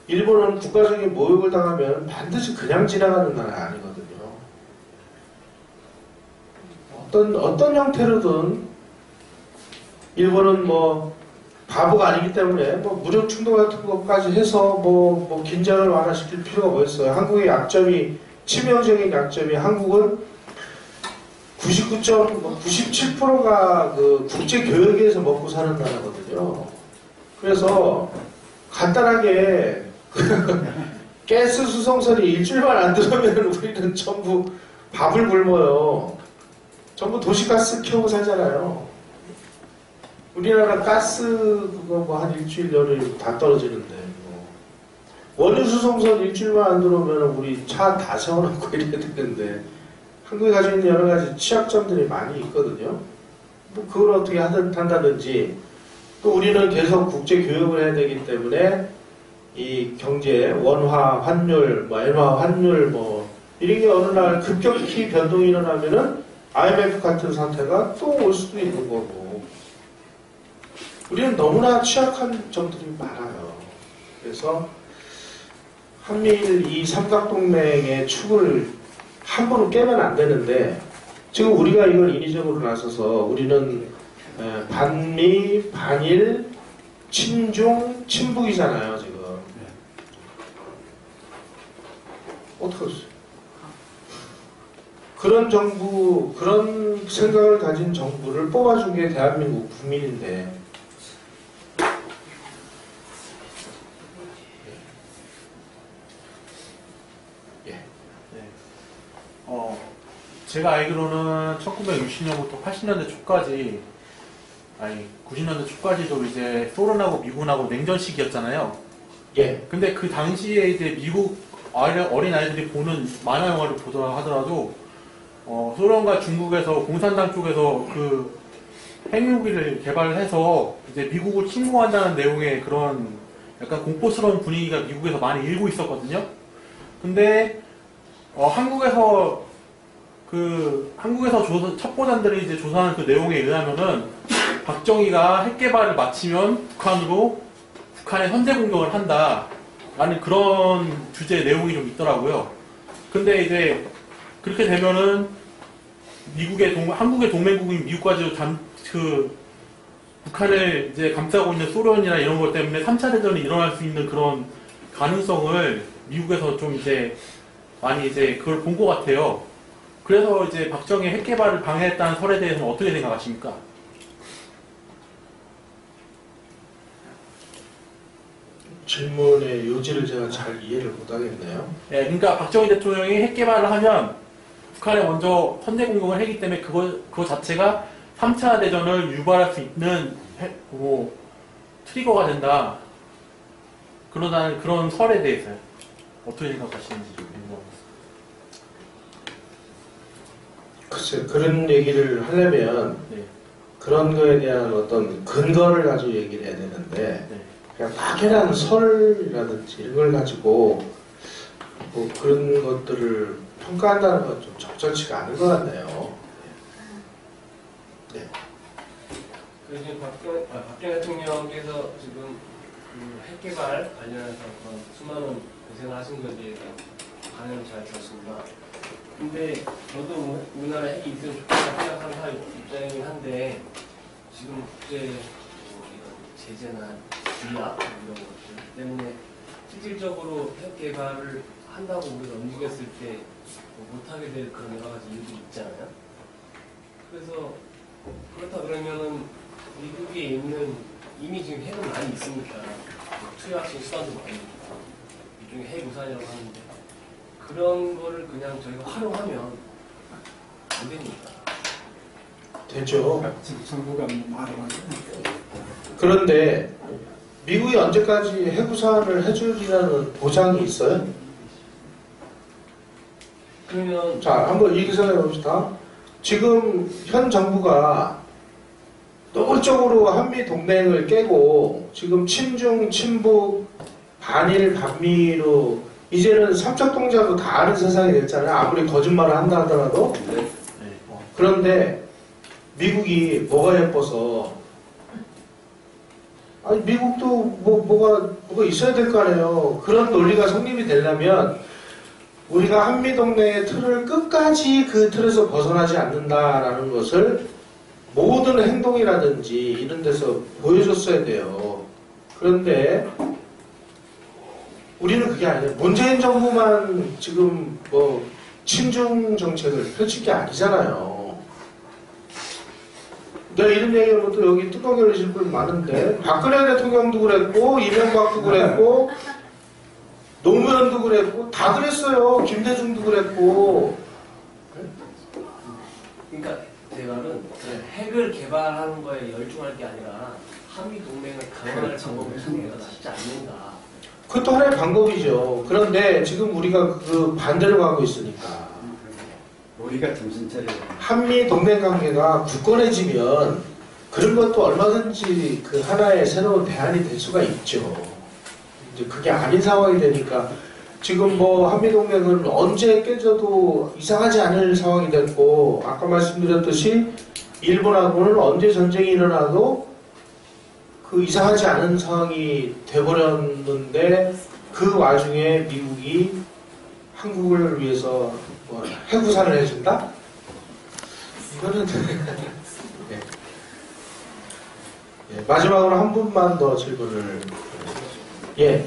일본은 국가적인 모욕을 당하면 반드시 그냥 지나가는 나라 아니거든요. 어떤 형태로든 일본은 뭐 바보가 아니기 때문에 뭐 무력 충돌 같은 것까지 해서 뭐 긴장을 완화시킬 필요가 뭐 있어요. 한국의 약점이 치명적인 약점이 한국은 97%가 그 국제 교역에서 먹고 사는 나라거든요. 그래서 간단하게 가스 수송선이 일주일만 안 들어오면 우리는 전부 밥을 굶어요. 전부 도시가스 켜고 살잖아요. 우리나라 가스 그거 뭐 한 일주일 열흘 다 떨어지는데 뭐. 원유 수송선 일주일만 안 들어오면 우리 차 다 세워놓고 이래야 되는데 한국이 가지고 있는 여러 가지 취약점들이 많이 있거든요. 뭐 그걸 어떻게 한다든지 또 우리는 계속 국제 교역을 해야 되기 때문에 이 경제 원화 환율, 뭐 엔화 환율 뭐 이런 게 어느 날 급격히 변동이 일어나면은 IMF 같은 사태가 또 올 수도 있는 거고 우리는 너무나 취약한 점들이 많아요. 그래서 한미일 이 삼각동맹의 축을 함부로 깨면 안 되는데 지금 우리가 이걸 인위적으로 나서서 우리는 반미, 반일, 친중, 친북이잖아요 지금. 어떡하겠어요? 그런 정부, 그런 생각을 가진 정부를 뽑아준 게 대한민국 국민인데 제가 알기로는 1960년부터 80년대 초까지, 아니 90년대 초까지도 이제 소련하고 미군하고 냉전 시기였잖아요. 예. 근데 그 당시에 이제 미국 어린 아이들이 보는 만화 영화를 보더라 하더라도 소련과 중국에서 공산당 쪽에서 그 핵무기를 개발해서 이제 미국을 침공한다는 내용의 그런 약간 공포스러운 분위기가 미국에서 많이 일고 있었거든요. 근데 한국에서 첩보단들이 이제 조사한 그 내용에 의하면은 박정희가 핵 개발을 마치면 북한에 선제 공격을 한다라는 그런 주제 내용이 좀 있더라고요. 근데 이제 그렇게 되면은 한국의 동맹국인 미국까지도 북한을 이제 감싸고 있는 소련이나 이런 것 때문에 3차 대전이 일어날 수 있는 그런 가능성을 미국에서 좀 이제 많이 이제 그걸 본 것 같아요. 그래서 이제 박정희 핵 개발을 방해했다는 설에 대해서는 어떻게 생각하십니까? 질문의 요지를 제가 잘 이해를 못하겠네요. 네, 그러니까 박정희 대통령이 핵 개발을 하면 북한에 먼저 선제 공격을 했기 때문에 그거 자체가 3차 대전을 유발할 수 있는 트리거가 된다. 그러다는 그런 설에 대해서 어떻게 생각하시는지 좀 궁금합니다. 글쎄 그런 얘기를 하려면 네. 그런 거에 대한 어떤 근거를 가지고 얘기를 해야 되는데 네. 그냥 막연한 설이라든지 이런 걸 가지고 뭐 그런 것들을 평가한다는 건 좀 적절치가 않은 것 같네요. 네. 그래서 지금 박정희 대통령께서 지금 그 핵개발 관련해서 그런 수많은 고생을 하신 것에 대해서 강연을 잘 들었습니다. 근데 저도 뭐 우리나라에 핵이 있으면 좋겠다 생각하는 사람 입장이긴 한데 지금 국제 뭐 이런 제재나 규약 이런 것들 때문에 실질적으로 핵 개발을 한다고 우리가 움직였을 때뭐 못하게 될 그런 여러 가지 이유들이 있잖아요. 그래서 그렇다 그러면은 미국에 있는 이미 지금 핵은 많이 있으니까 투여하신 수단도 많이 있고 일종의 핵 우산이라고 하는데 그런 거를 그냥 저희가 활용하면 안 됩니까? 되죠. 지금 정부가 말하는 그런데 미국이 언제까지 해구사를 해주리라는 보장이 있어요? 그러면 자, 한번 이렇게 생각해 봅시다. 지금 현 정부가 노골적으로 한미 동맹을 깨고 지금 친중, 친북, 반일, 반미로 이제는 삼척 동자도 다 아는 세상이 됐잖아요. 아무리 거짓말을 한다 하더라도. 그런데 미국이 뭐가 예뻐서 아니 미국도 뭐가 있어야 될 거 아니에요. 그런 논리가 성립이 되려면 우리가 한미동맹의 틀을 끝까지 그 틀에서 벗어나지 않는다라는 것을 모든 행동이라든지 이런 데서 보여줬어야 돼요. 그런데 우리는 그게 아니에요. 문재인 정부만 지금 뭐 친중 정책을 펼칠 게 아니잖아요. 내가 이런 얘기하면 또 여기 뚜껑 열리실 분 많은데 박근혜 대통령도 그랬고 이명박도 그랬고 노무현도 그랬고 다 그랬어요. 김대중도 그랬고. 그러니까 제 말은 핵을 개발하는 거에 열중할 게 아니라 한미 동맹을 강화할 방법을 찾는 게 쉽지 않는가. 그것도 하나의 방법이죠. 그런데 지금 우리가 그 반대로 가고 있으니까 우리가 정신 차려야 돼. 한미 동맹 관계가 굳건해지면 그런 것도 얼마든지 그 하나의 새로운 대안이 될 수가 있죠. 이제 그게 아닌 상황이 되니까 지금 뭐 한미 동맹은 언제 깨져도 이상하지 않을 상황이 됐고 아까 말씀드렸듯이 일본하고는 언제 전쟁이 일어나도 그 이상하지 않은 상황이 돼버렸는데 그 와중에 미국이 한국을 위해서 뭐 해구산을 해준다? 이거는 네. 예, 마지막으로 한 분만 더 질문을 예.